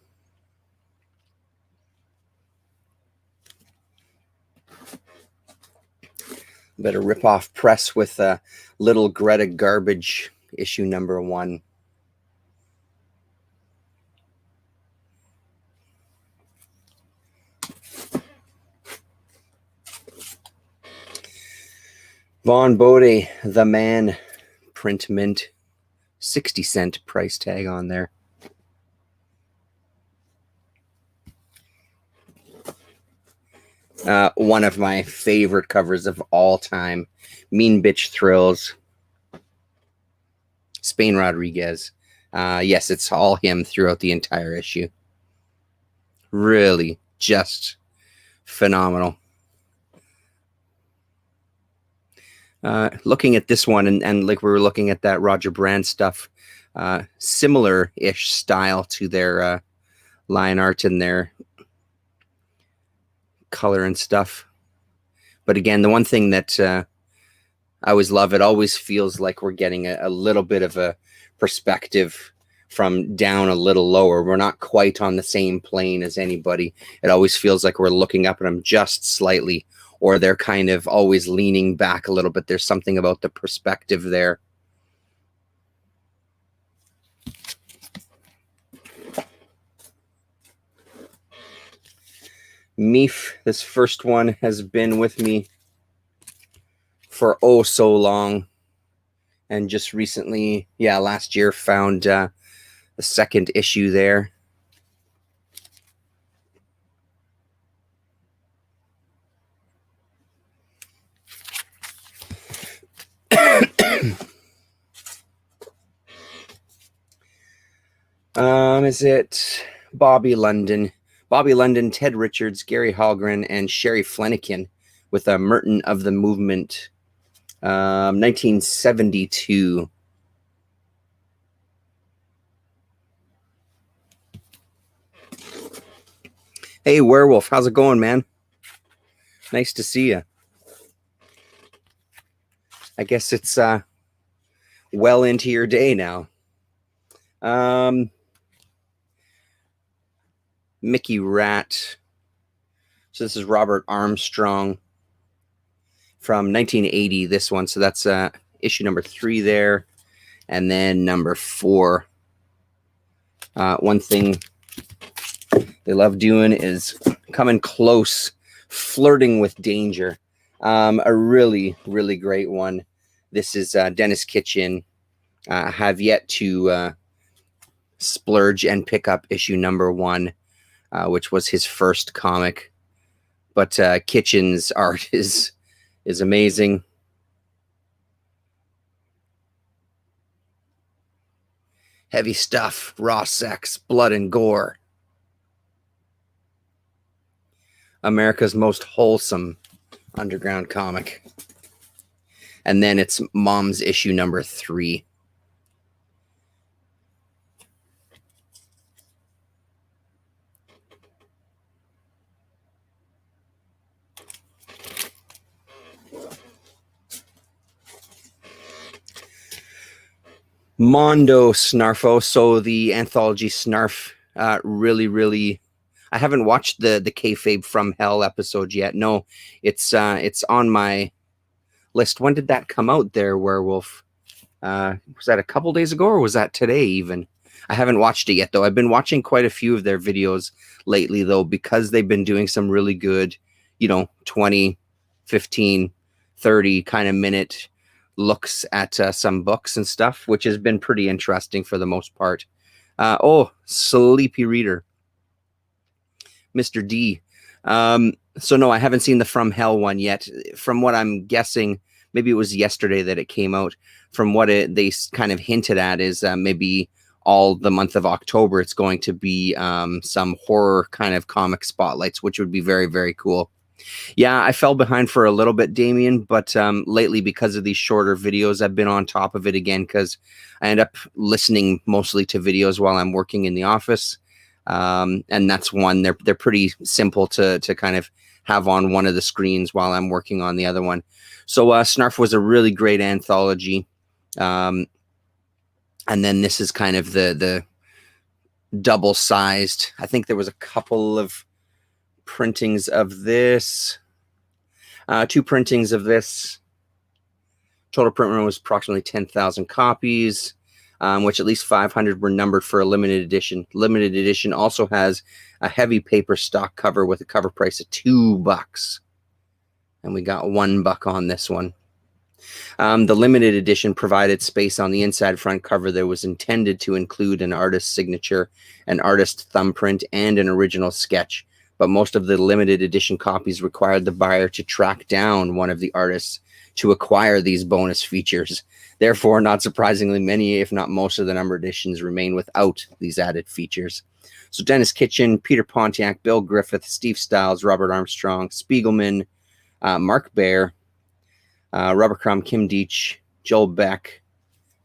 Better rip off press with Little Greta Garbage, issue number 1. Vaughn Bode, The Man, print mint, 60-cent price tag on there. One of my favorite covers of all time, Mean Bitch Thrills, Spain Rodriguez. Yes, it's all him throughout the entire issue. Really just phenomenal. Looking at this one, and like we were looking at that Roger Brand stuff, similar-ish style to their line art and their color and stuff. But again, the one thing that I always love, it always feels like we're getting a little bit of a perspective from down a little lower. We're not quite on the same plane as anybody. It always feels like we're looking up at them just slightly, or they're kind of always leaning back a little bit. There's something about the perspective there. Meef, this first one has been with me for oh so long, and just recently, yeah, last year found the second issue there. Is it Bobby London? Bobby London, Ted Richards, Gary Halgren, and Sherry Flanagan with a Merton of the Movement, 1972. Hey, Werewolf, how's it going, man? Nice to see you. I guess it's well into your day now. Mickey Rat. So this is Robert Armstrong from 1980, this one. So that's issue number 3 there. And then number 4. One thing they love doing is coming close, flirting with danger. A really, really great one. This is Dennis Kitchen. Have yet to splurge and pick up issue number 1, which was his first comic. But Kitchen's art is amazing. Heavy stuff, raw sex, blood and gore. America's most wholesome underground comic. And then it's Mom's issue number 3. Mondo Snarfo. So the anthology Snarf, really, I haven't watched the Kayfabe from Hell episode yet. No, it's on my list. When did that come out there, Werewolf? Was that a couple days ago, or was that today even? I haven't watched it yet, though. I've been watching quite a few of their videos lately, though, because they've been doing some really good, 20, 15, 30 kind of minute looks at some books and stuff, which has been pretty interesting for the most part. Sleepy Reader. Mr. D. So no, I haven't seen the From Hell one yet. From what I'm guessing, maybe it was yesterday that it came out. From what they kind of hinted at is maybe all the month of October, it's going to be some horror kind of comic spotlights, which would be very, very cool. Yeah, I fell behind for a little bit, Damien, but lately, because of these shorter videos, I've been on top of it again, because I end up listening mostly to videos while I'm working in the office. And that's one. They're pretty simple to kind of have on one of the screens while I'm working on the other one. So Snarf was a really great anthology. And then this is kind of the double-sized. I think there was a couple of printings of this. 2 printings of this. Total print run was approximately 10,000 copies. Which at least 500 were numbered for a limited edition. Limited edition also has a heavy paper stock cover with a cover price of $2. And we got $1 on this one. The limited edition provided space on the inside front cover that was intended to include an artist's signature, an artist thumbprint, and an original sketch. But most of the limited edition copies required the buyer to track down one of the artists to acquire these bonus features. Therefore, not surprisingly, many, if not most of the numbered editions remain without these added features. So Dennis Kitchen, Peter Pontiac, Bill Griffith, Steve Stiles, Robert Armstrong, Spiegelman, Mark Baer, Robert Crumb, Kim Deitch, Joel Beck,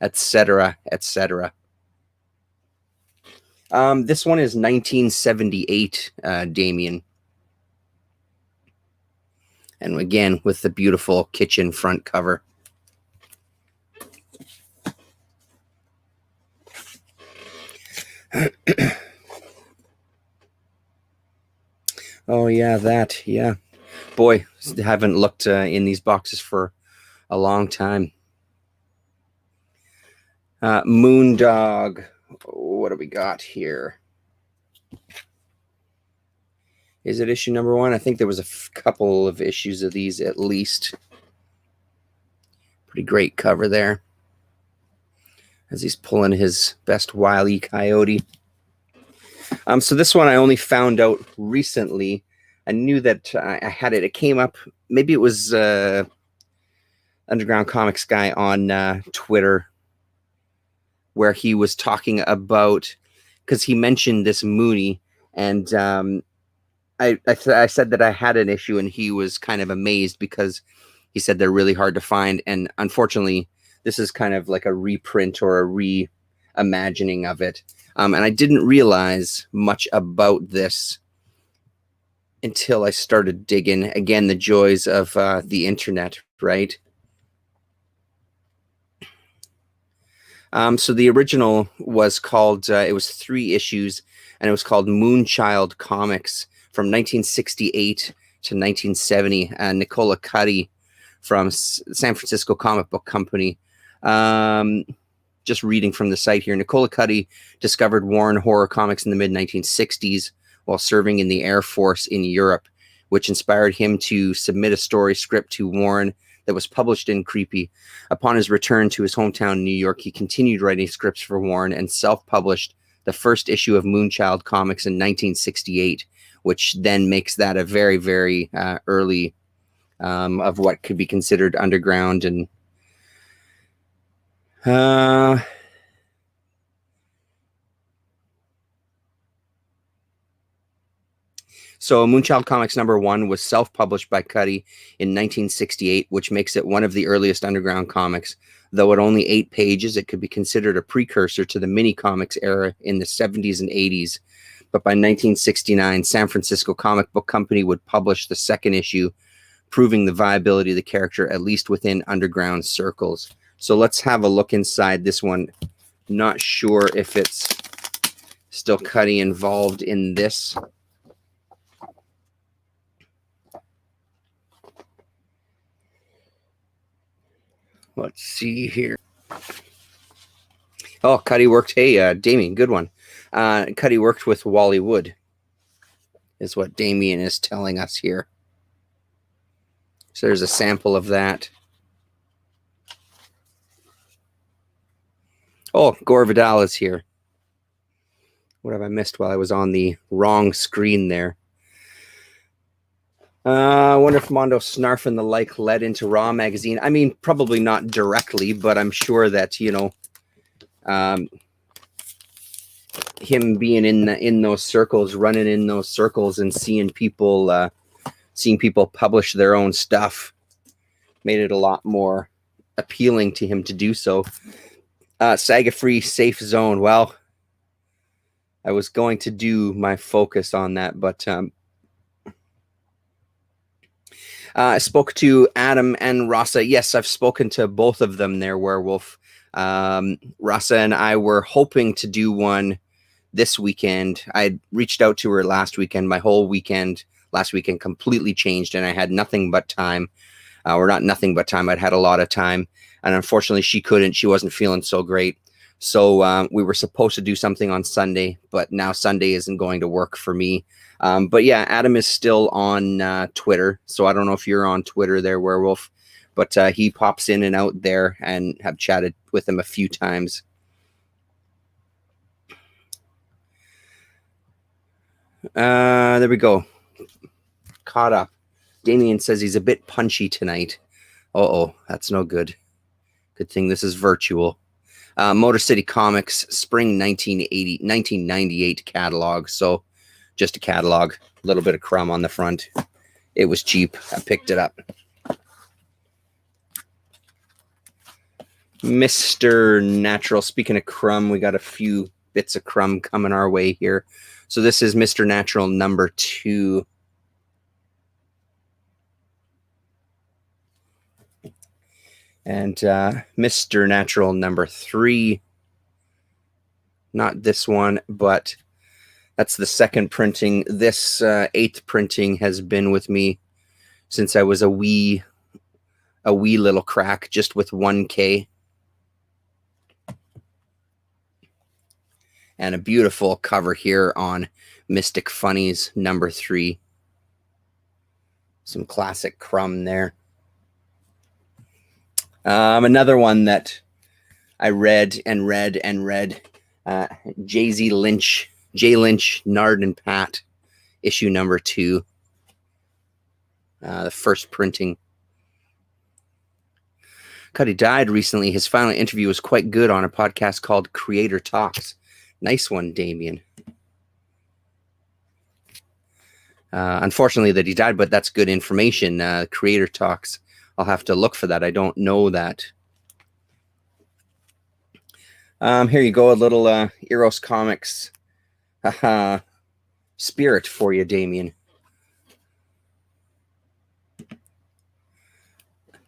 etc., etc. This one is 1978, Damien. And again, with the beautiful Kitchen front cover. Oh, yeah, that. Yeah. Boy, haven't looked in these boxes for a long time. Moondog. What do we got here? Is it issue number 1? I think there was a couple of issues of these at least. Pretty great cover there. As he's pulling his best Wile E. Coyote. So this one I only found out recently. I knew that I had it. It came up. Maybe it was Underground Comics guy on Twitter, where he was talking about because he mentioned this Mooney, and I said that I had an issue, and he was kind of amazed because he said they're really hard to find, and unfortunately, this is kind of like a reprint or a reimagining of it. And I didn't realize much about this until I started digging. Again, the joys of the internet, right? So the original was called, it was 3 issues, and it was called Moonchild Comics from 1968 to 1970. Nicola Cuddy from San Francisco Comic Book Company. Just reading from the site here, Nicola Cuddy discovered Warren horror comics in the mid-1960s while serving in the Air Force in Europe, which inspired him to submit a story script to Warren that was published in Creepy. Upon his return to his hometown, New York, he continued writing scripts for Warren and self-published the first issue of Moonchild Comics in 1968, which then makes that a very, very early of what could be considered underground. And so Moonchild Comics #1 was self-published by Cuddy in 1968, which makes it one of the earliest underground comics. Though at only 8 pages, it could be considered a precursor to the mini-comics era in the 70s and 80s. But by 1969, San Francisco Comic Book Company would publish the second issue, proving the viability of the character, at least within underground circles. So let's have a look inside this one. Not sure if it's still Cuddy involved in this. Let's see here. Oh, Cuddy worked. Hey, Damien, good one. Cuddy worked with Wally Wood, is what Damien is telling us here. So there's a sample of that. Oh, Gore Vidal is here. What have I missed while I was on the wrong screen there? I wonder if Mondo Snarf and the like led into Raw magazine. I mean, probably not directly, but I'm sure that, you know, him being in those circles, running in those circles, and seeing people publish their own stuff made it a lot more appealing to him to do so. Saga Free Safe Zone. Well, I was going to do my focus on that, but I spoke to Adam and Rasa. Yes, I've spoken to both of them there, Werewolf. Rasa and I were hoping to do one this weekend. I reached out to her last weekend. My whole weekend last weekend completely changed, and I had nothing but time. Or not nothing but time. I'd had a lot of time. And unfortunately, she couldn't. She wasn't feeling so great. So we were supposed to do something on Sunday, but now Sunday isn't going to work for me. But yeah, Adam is still on Twitter. So I don't know if you're on Twitter there, Werewolf. But he pops in and out there, and have chatted with him a few times. There we go. Caught up. Damien says he's a bit punchy tonight. Uh-oh, that's no good. Good thing this is virtual. Motor City Comics, spring 1998 catalog. So just a catalog, a little bit of crumb on the front. It was cheap. I picked it up. Mr. Natural. Speaking of crumb, we got a few bits of crumb coming our way here. So this is Mr. Natural #2. And Mr. Natural #3. Not this one, but that's the second printing. This 8th printing has been with me since I was a wee little crack, just with 1K. And a beautiful cover here on Mystic Funnies #3. Some classic crumb there. Another one that I read and read and read. J. Lynch, Nard and Pat, issue #2. The first printing. Cuddy died recently. His final interview was quite good on a podcast called Creator Talks. Nice one, Damien. Unfortunately that he died, but that's good information. Creator talks. I'll have to look for that. I don't know that. Here you go, a little Eros Comics spirit for you, Damien.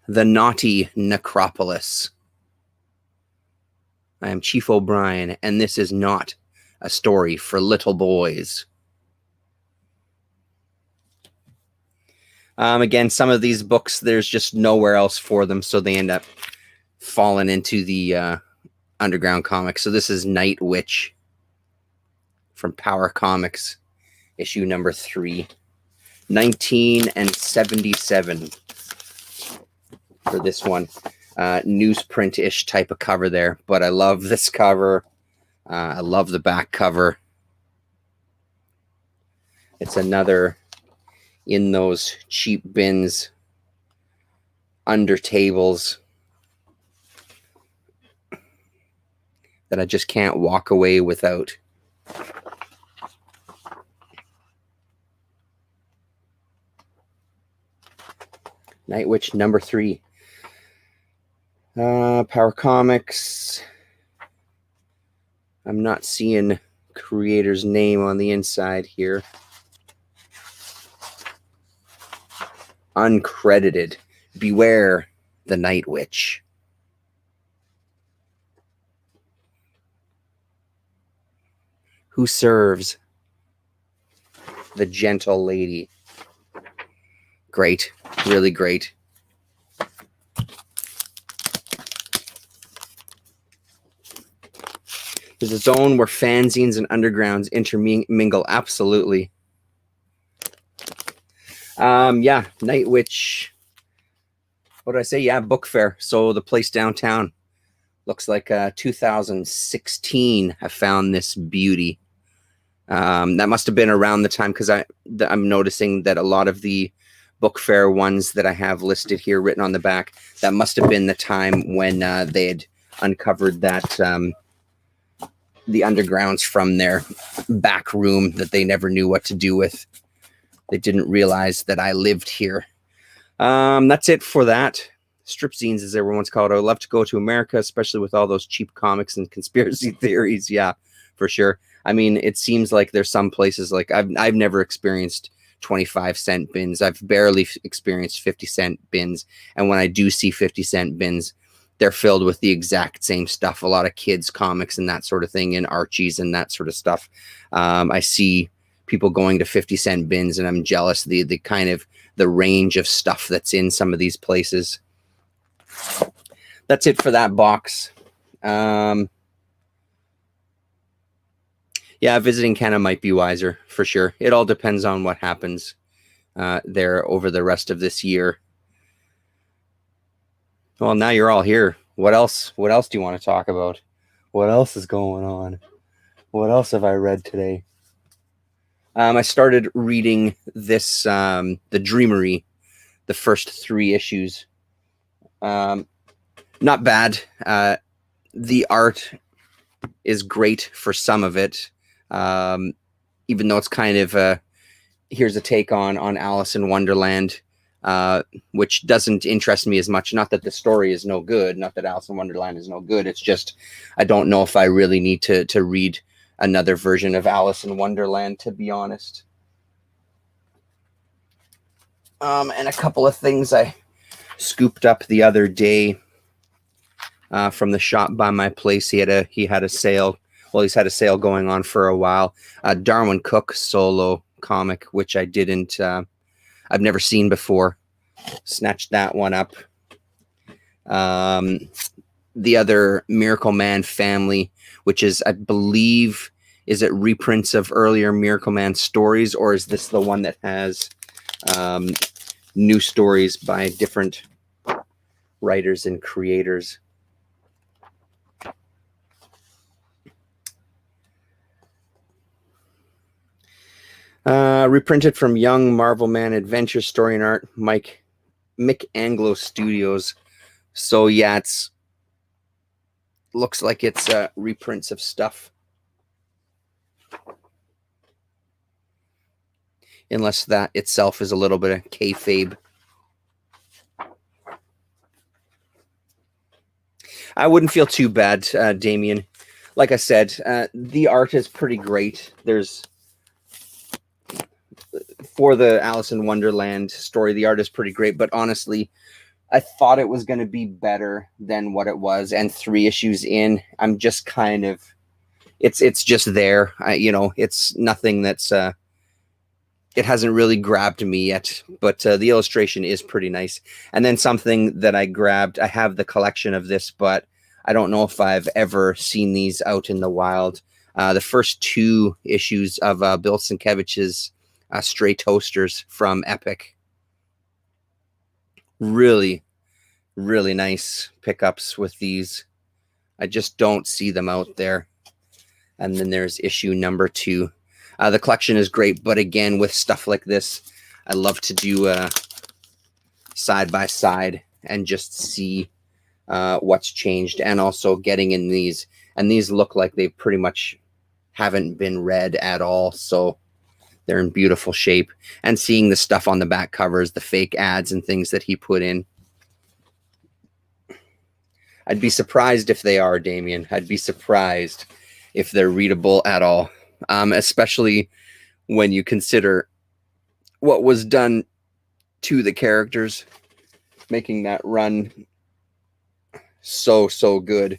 The Naughty Necropolis. I am Chief O'Brien, and this is not a story for little boys. Again, some of these books, there's just nowhere else for them, so they end up falling into the underground comics. So this is Night Witch from Power Comics, issue number 3, 1977 for this one. Newsprint-ish type of cover there, but I love this cover. I love the back cover. It's another in those cheap bins under tables that I just can't walk away without. Night Witch number 3. Power Comics. I'm not seeing creator's name on the inside here. Uncredited. Beware the Night Witch. Who serves the gentle lady? Great. Really great. There's a zone where fanzines and undergrounds intermingle. Absolutely. Yeah, Night Witch. What did I say? Yeah, book fair. So the place downtown. Looks like 2016 I found this beauty. That must have been around the time, because I'm noticing that a lot of the book fair ones that I have listed here written on the back, that must have been the time when they had uncovered that the undergrounds from their back room that they never knew what to do with. They didn't realize that I lived here. That's it for that. Strip zines, as everyone's called. I would love to go to America, especially with all those cheap comics and conspiracy theories. Yeah, for sure. I mean, it seems like there's some places, like I've never experienced 25-cent bins. I've barely experienced 50-cent bins. And when I do see 50-cent bins, they're filled with the exact same stuff. A lot of kids' comics and that sort of thing, and Archies and that sort of stuff. I see people going to 50-cent bins, and I'm jealous the kind of the range of stuff that's in some of these places. That's it for that box. Yeah, visiting Canada might be wiser, for sure. It all depends on what happens there over the rest of this year. Well, now you're all here. What else? What else do you want to talk about? What else is going on? What else have I read today? I started reading this, The Dreamery, the first 3 issues. Not bad. The art is great for some of it, even though it's kind of here's a take on Alice in Wonderland, which doesn't interest me as much. Not that the story is no good, not that Alice in Wonderland is no good. It's just I don't know if I really need to read another version of Alice in Wonderland, to be honest. And a couple of things I scooped up the other day from the shop by my place. He had a sale. Well, he's had a sale going on for a while. Darwin Cook solo comic, which I didn't. I've never seen before. Snatched that one up. The other Miracle Man family, which is, I believe, is it reprints of earlier Miracle Man stories, or is this the one that has new stories by different writers and creators? Reprinted from Young Marvel Man Adventure, story and art, Mick Anglo Studios. So yeah, looks like it's reprints of stuff Unless that itself is a little bit of kayfabe. I wouldn't feel too bad, Damien. Like I said, the art is pretty great. There's, for the Alice in Wonderland story, the art is pretty great, but honestly, I thought it was going to be better than what it was. And 3 issues in, I'm just kind of, it's just there. It's nothing that's, it hasn't really grabbed me yet, but the illustration is pretty nice. And then something that I grabbed, I have the collection of this, but I don't know if I've ever seen these out in the wild. The first 2 issues of Bill Sienkiewicz's Stray Toasters from Epic. Really, really nice pickups with these. I just don't see them out there. And then there's issue number 2. The collection is great, but again, with stuff like this, I love to do side by side and just see what's changed, and also getting in these. And these look like they pretty much haven't been read at all, so they're in beautiful shape. And seeing the stuff on the back covers, the fake ads and things that he put in. I'd be surprised if they are, Damien. I'd be surprised if they're readable at all. Especially when you consider what was done to the characters, making that run so good.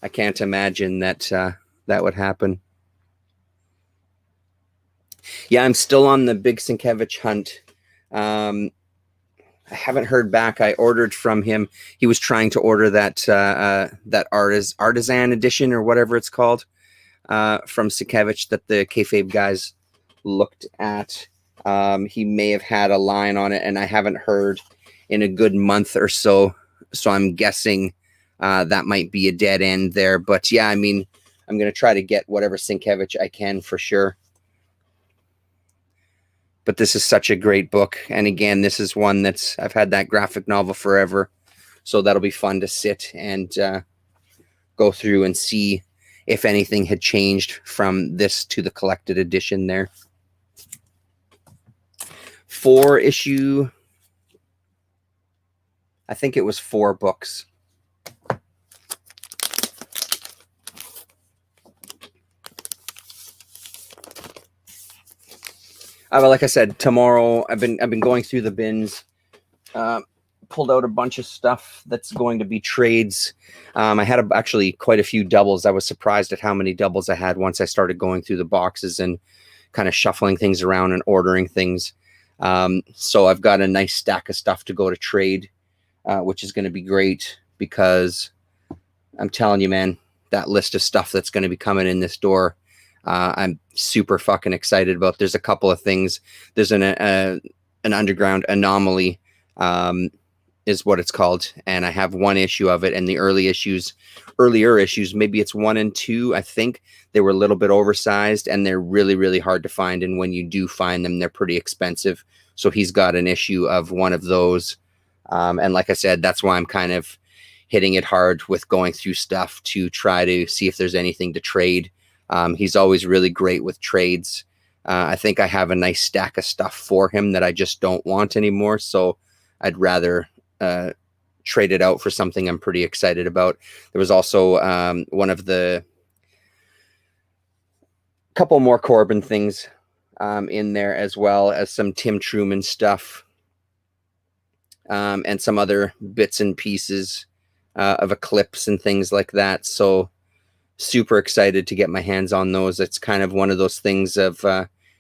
I can't imagine that that would happen. Yeah, I'm still on the big Sienkiewicz hunt. I haven't heard back. I ordered from him. He was trying to order that artisan edition or whatever it's called. From Sienkiewicz that the kayfabe guys looked at. He may have had a line on it, and I haven't heard in a good month or so. So I'm guessing that might be a dead end there. But yeah, I mean, I'm going to try to get whatever Sienkiewicz I can for sure. But this is such a great book. And again, this is one that's, I've had that graphic novel forever. So that'll be fun to sit and go through and see if anything had changed from this to the collected edition there. 4 issue, I think it was 4 books. But like I said, tomorrow I've been going through the bins, pulled out a bunch of stuff that's going to be trades. I had actually quite a few doubles. I was surprised at how many doubles I had once I started going through the boxes and kind of shuffling things around and ordering things. So I've got a nice stack of stuff to go to trade, which is going to be great, because I'm telling you, man, that list of stuff that's going to be coming in this door, I'm super fucking excited about. There's a couple of things. There's an Underground Anomaly, is what it's called, and I have 1 issue of it. And the earlier issues, maybe it's 1 and 2, I think they were a little bit oversized, and they're really, really hard to find. And when you do find them, they're pretty expensive. So he's got an issue of 1 of those. And like I said, that's why I'm kind of hitting it hard with going through stuff to try to see if there's anything to trade. He's always really great with trades. I think I have a nice stack of stuff for him that I just don't want anymore. So I'd rather trade it out for something I'm pretty excited about. There was also one of the couple more Corbin things in there, as well as some Tim Truman stuff, and some other bits and pieces of Eclipse and things like that. So super excited to get my hands on those. It's kind of one of those things of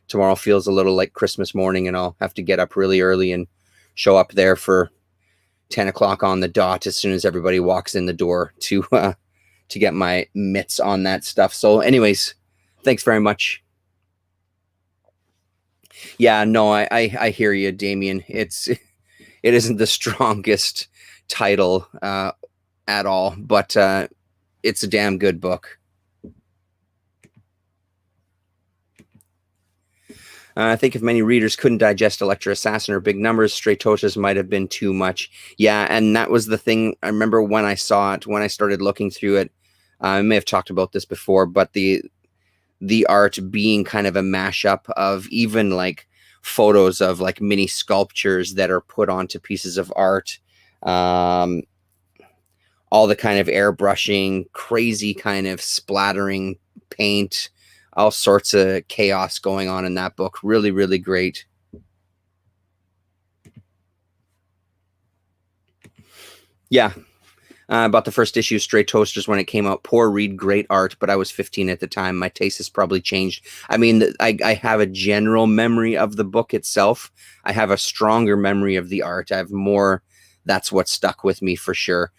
tomorrow feels a little like Christmas morning, and I'll have to get up really early and show up there for 10 o'clock on the dot as soon as everybody walks in the door to get my mitts on that stuff. So anyways, thanks very much. Yeah, no, I hear you, Damien. It isn't the strongest title at all, but it's a damn good book. I think if many readers couldn't digest Electra Assassin or big numbers, Stray Toasters might have been too much. Yeah, and that was the thing. I remember when I saw it, when I started looking through it, I may have talked about this before, but the the art being kind of a mashup of even like photos of like mini sculptures that are put onto pieces of art. All the kind of airbrushing, crazy kind of splattering paint, all sorts of chaos going on in that book. Really, really great. Yeah. About the first issue, Stray Toasters, when it came out. Poor read, great art, but I was 15 at the time. My taste has probably changed. I mean, I have a general memory of the book itself. I have a stronger memory of the art. I have more. That's what stuck with me for sure.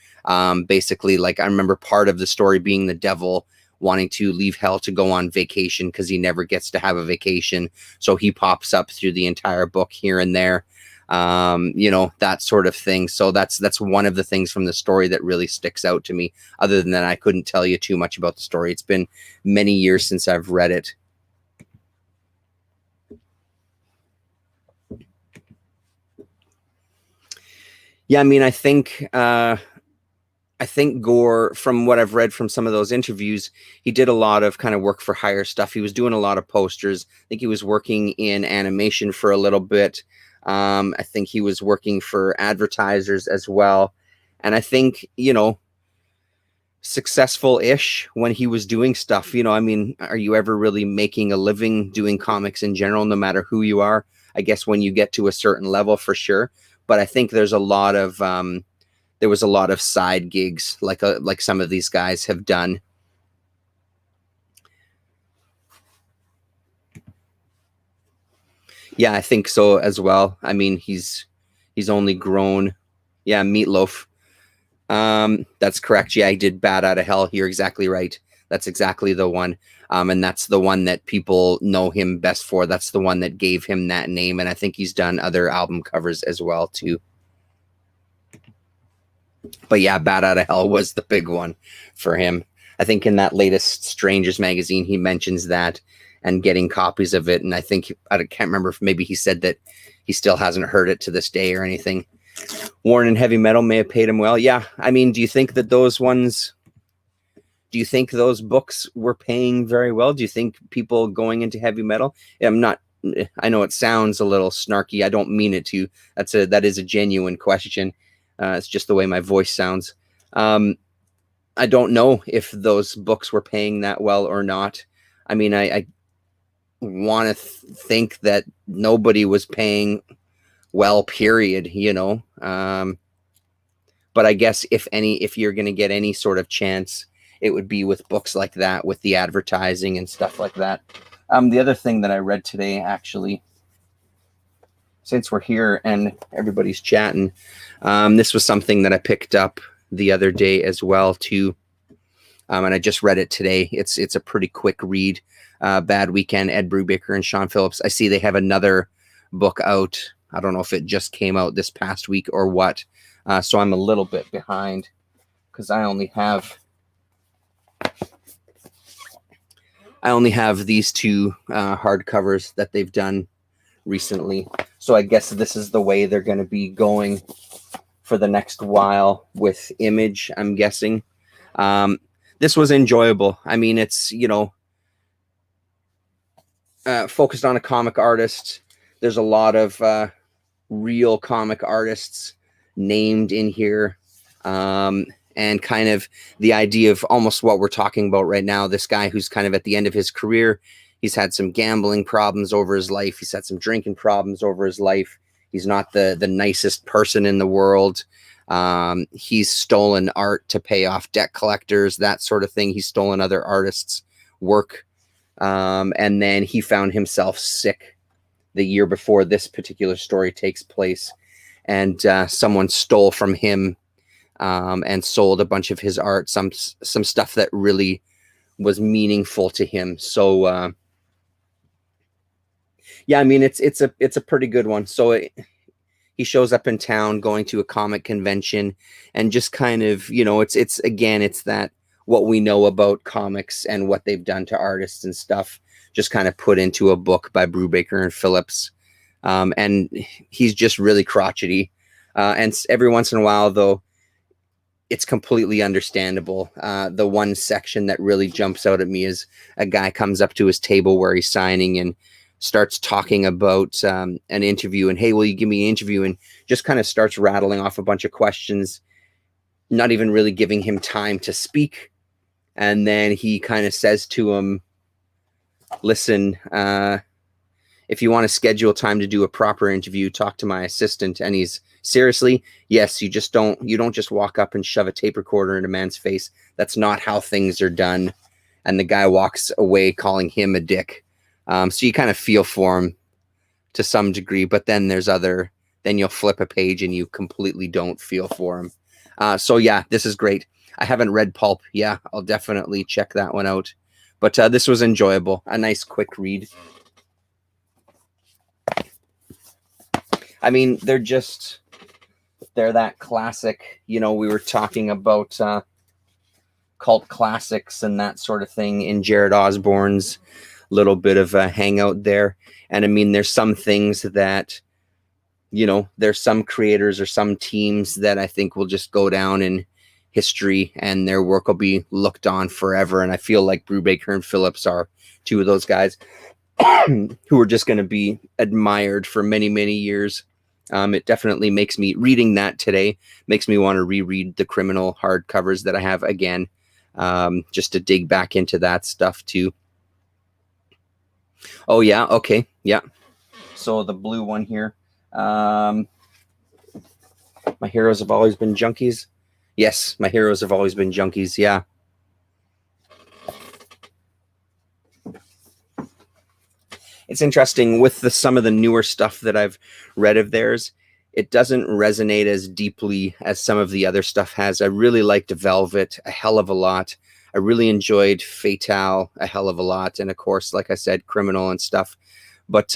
Basically, like, I remember part of the story being the devil wanting to leave hell to go on vacation because he never gets to have a vacation. So he pops up through the entire book here and there. You know, that sort of thing. So that's one of the things from the story that really sticks out to me. Other than that, I couldn't tell you too much about the story. It's been many years since I've read it. Yeah, I mean, I think Gore, from what I've read from some of those interviews, he did a lot of kind of work for hire stuff. He was doing a lot of posters. I think he was working in animation for a little bit. I think he was working for advertisers as well. And I think, you know, successful-ish when he was doing stuff. You know, I mean, are you ever really making a living doing comics in general, no matter who you are? I guess when you get to a certain level, for sure. But I think there's a lot of there was a lot of side gigs like some of these guys have done. Yeah, I think so as well. I mean, he's only grown. Yeah, Meatloaf. That's correct. Yeah, he did Bad Out of Hell. You're exactly right. That's exactly the one. And that's the one that people know him best for. That's the one that gave him that name. And I think he's done other album covers as well too. But yeah, Bad Out of Hell was the big one for him. I think in that latest Strangers magazine, he mentions that and getting copies of it. And I think, I can't remember if maybe he said that he still hasn't heard it to this day or anything. Warren and Heavy Metal may have paid him well. Yeah. I mean, do you think that those books were paying very well? Do you think people going into heavy metal? I know it sounds a little snarky. I don't mean it to. That is a genuine question. It's just the way my voice sounds. I don't know if those books were paying that well or not. I mean, I want to think that nobody was paying well, period, you know. But I guess if you're going to get any sort of chance, it would be with books like that, with the advertising and stuff like that. The other thing that I read today, actually, since we're here and everybody's chatting, this was something that I picked up the other day as well too. And I just read it today. It's a pretty quick read. Bad Weekend, Ed Brubaker and Sean Phillips. I see they have another book out. I don't know if it just came out this past week or what. So I'm a little bit behind because I only have these two hardcovers that they've done recently. So I guess this is the way they're going to be going for the next while with Image, I'm guessing. This was enjoyable. I mean, it's, you know, focused on a comic artist. There's a lot of real comic artists named in here. And kind of the idea of almost what we're talking about right now. This guy who's kind of at the end of his career. He's had some gambling problems over his life. He's had some drinking problems over his life. He's not the nicest person in the world. He's stolen art to pay off debt collectors, that sort of thing. He's stolen other artists' work. And then he found himself sick the year before this particular story takes place. And someone stole from him and sold a bunch of his art, some stuff that really was meaningful to him. So yeah, I mean, it's a pretty good one. So he shows up in town going to a comic convention and just kind of, you know, it's that what we know about comics and what they've done to artists and stuff, just kind of put into a book by Brubaker and Phillips. And he's just really crotchety. And every once in a while, though, it's completely understandable. The one section that really jumps out at me is a guy comes up to his table where he's signing and starts talking about an interview, and hey, will you give me an interview? And just kind of starts rattling off a bunch of questions, not even really giving him time to speak. And then he kind of says to him, listen, if you want to schedule time to do a proper interview, talk to my assistant. And he's, seriously, yes, you don't just walk up and shove a tape recorder in a man's face. That's not how things are done. And the guy walks away calling him a dick. So you kind of feel for him to some degree, but then then you'll flip a page and you completely don't feel for him. So yeah, this is great. I haven't read Pulp. Yeah, I'll definitely check that one out. But this was enjoyable. A nice quick read. I mean, they're that classic, we were talking about cult classics and that sort of thing in Jared Osborne's little bit of a hangout there. And I mean, there's some things that, there's some creators or some teams that I think will just go down in history and their work will be looked on forever. And I feel like Brubaker and Phillips are two of those guys who are just going to be admired for many, many years. It definitely makes me, reading that today, makes me want to reread the Criminal hardcovers that I have again, just to dig back into that stuff too. Oh, yeah. Okay. Yeah. So the blue one here. My heroes have always been junkies. Yes, my heroes have always been junkies. Yeah. It's interesting with some of the newer stuff that I've read of theirs. It doesn't resonate as deeply as some of the other stuff has. I really liked Velvet a hell of a lot. I really enjoyed Fatale a hell of a lot. And of course, like I said, Criminal and stuff. But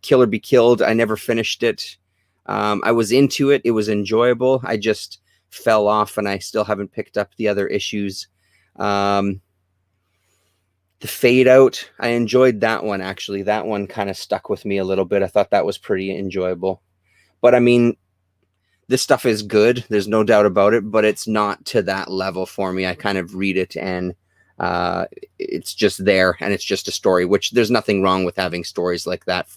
Kill or Be Killed, I never finished it. I was into it. It was enjoyable. I just fell off and I still haven't picked up the other issues. The Fade Out, I enjoyed that one, actually. That one kind of stuck with me a little bit. I thought that was pretty enjoyable. But I mean, this stuff is good. There's no doubt about it, but it's not to that level for me. I kind of read it and it's just there and it's just a story, which there's nothing wrong with having stories like that.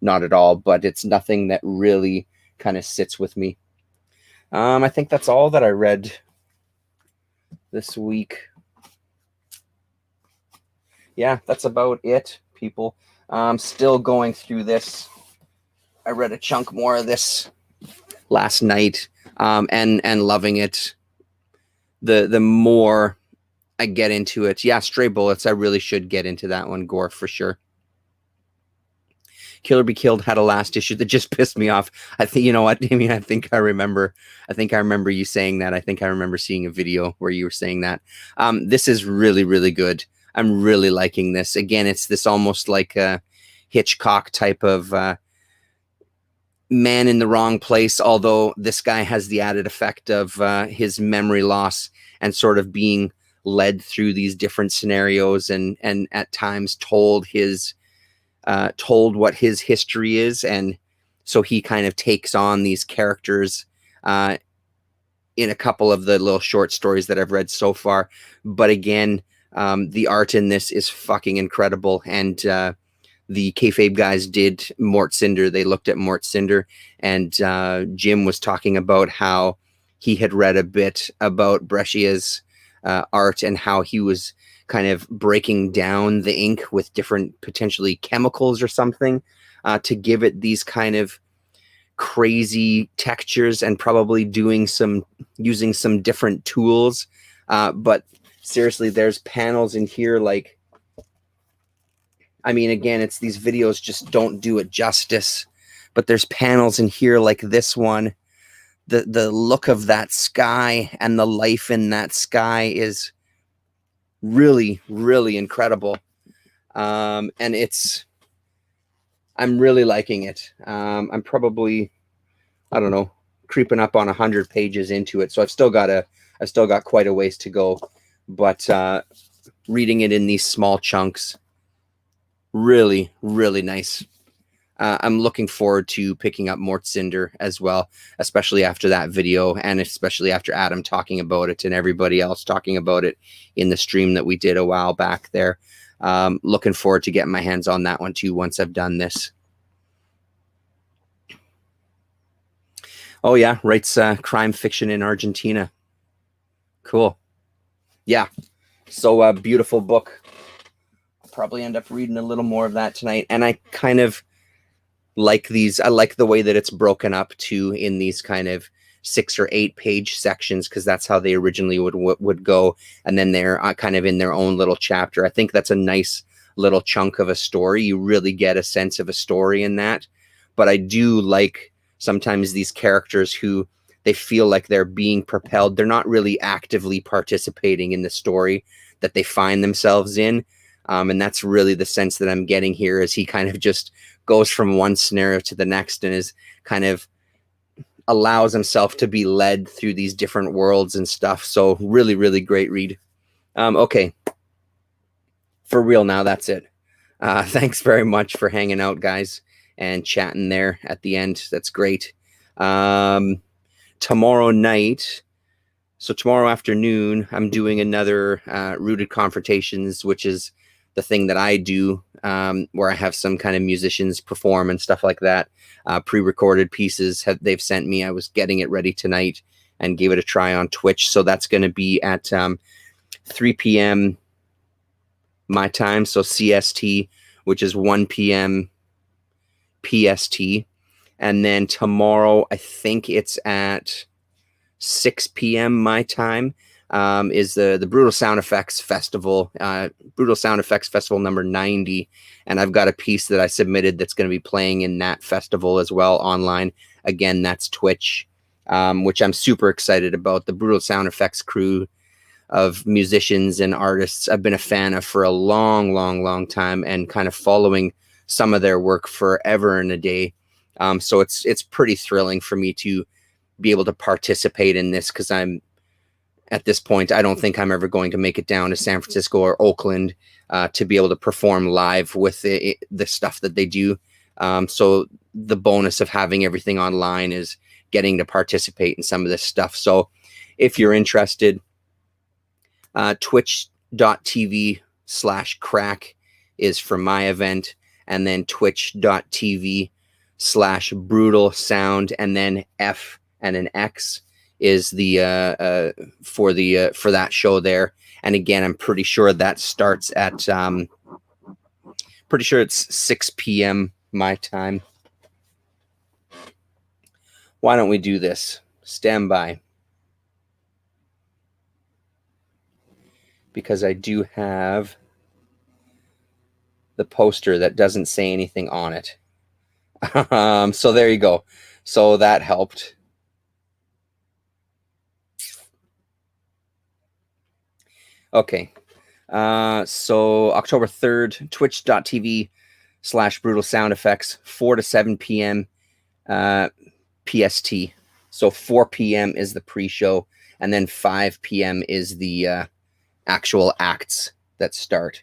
Not at all, but it's nothing that really kind of sits with me. I think that's all that I read this week. Yeah, that's about it, people. Still going through this. I read a chunk more of this last night, and loving it. The more I get into it, yeah, Stray Bullets. I really should get into that one, Gore, for sure. Kill or Be Killed had a last issue that just pissed me off. I think, you know what, Damien, I think I remember you saying that. I think I remember seeing a video where you were saying that. This is really, really good. I'm really liking this. Again, it's this almost like a Hitchcock type of man in the wrong place, although this guy has the added effect of his memory loss and sort of being led through these different scenarios and at times told what his history is. And so he kind of takes on these characters in a couple of the little short stories that I've read so far. But again, the art in this is fucking incredible. And the kayfabe guys did Mort Cinder. They looked at Mort Cinder, and Jim was talking about how he had read a bit about Brescia's art and how he was kind of breaking down the ink with different potentially chemicals or something to give it these kind of crazy textures, and probably using some different tools. But seriously, there's panels in here like, I mean, again, it's these videos just don't do it justice, but there's panels in here like this one. The look of that sky and the life in that sky is really, really incredible. And I'm really liking it. I'm probably, I don't know, creeping up on 100 pages into it. So I've still got quite a ways to go, but reading it in these small chunks, really, really nice. I'm looking forward to picking up Mort Cinder as well, especially after that video, and especially after Adam talking about it and everybody else talking about it in the stream that we did a while back there. Looking forward to getting my hands on that one too once I've done this. Oh yeah, writes crime fiction in Argentina. Cool. Yeah. So beautiful book. I'll probably end up reading a little more of that tonight. And I kind of like these. I like the way that it's broken up too in these kind of 6 or 8 page sections, because that's how they originally would go. And then they're kind of in their own little chapter. I think that's a nice little chunk of a story. You really get a sense of a story in that. But I do like sometimes these characters who they feel like they're being propelled. They're not really actively participating in the story that they find themselves in. And that's really the sense that I'm getting here, as he kind of just goes from one scenario to the next and is kind of allows himself to be led through these different worlds and stuff. So really, really great read. Okay. For real now, that's it. Thanks very much for hanging out, guys, and chatting there at the end. That's great. Tomorrow night, so tomorrow afternoon, I'm doing another Rooted Confrontations, which is the thing that I do, where I have some kind of musicians perform and stuff like that. Pre-recorded pieces they've sent me. I was getting it ready tonight and gave it a try on Twitch. So that's going to be at 3 p.m. my time, so CST, which is 1 p.m. PST. And then tomorrow, I think it's at 6 p.m. my time, is the Brutal Sound Effects Festival, Brutal Sound Effects Festival number 90. And I've got a piece that I submitted that's going to be playing in that festival as well online. Again, that's Twitch, which I'm super excited about. The Brutal Sound Effects crew of musicians and artists I've been a fan of for a long, long, long time, and kind of following some of their work forever and a day. So it's pretty thrilling for me to be able to participate in this, because I'm at this point, I don't think I'm ever going to make it down to San Francisco or Oakland to be able to perform live with the stuff that they do. So the bonus of having everything online is getting to participate in some of this stuff. So if you're interested, twitch.tv/crack is for my event, and then twitch.tv/brutal sound, and then F and an X is the for that show there. And again, I'm pretty sure that starts at pretty sure it's 6 p.m. my time. Why don't we do this? Stand by, because I do have the poster that doesn't say anything on it. So there you go. So that helped. Okay. So October 3rd, twitch.tv/brutal sound effects, 4 to 7 p.m. PST. So 4 p.m. is the pre-show, and then 5 p.m. is the actual acts that start.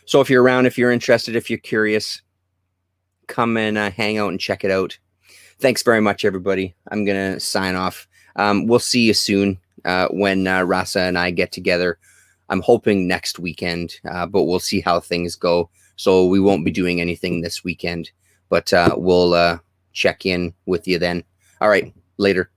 So if you're around, if you're interested, if you're curious, come and hang out and check it out. Thanks very much, everybody. I'm going to sign off. We'll see you soon when Rasa and I get together. I'm hoping next weekend, but we'll see how things go. So we won't be doing anything this weekend, but we'll check in with you then. All right, later.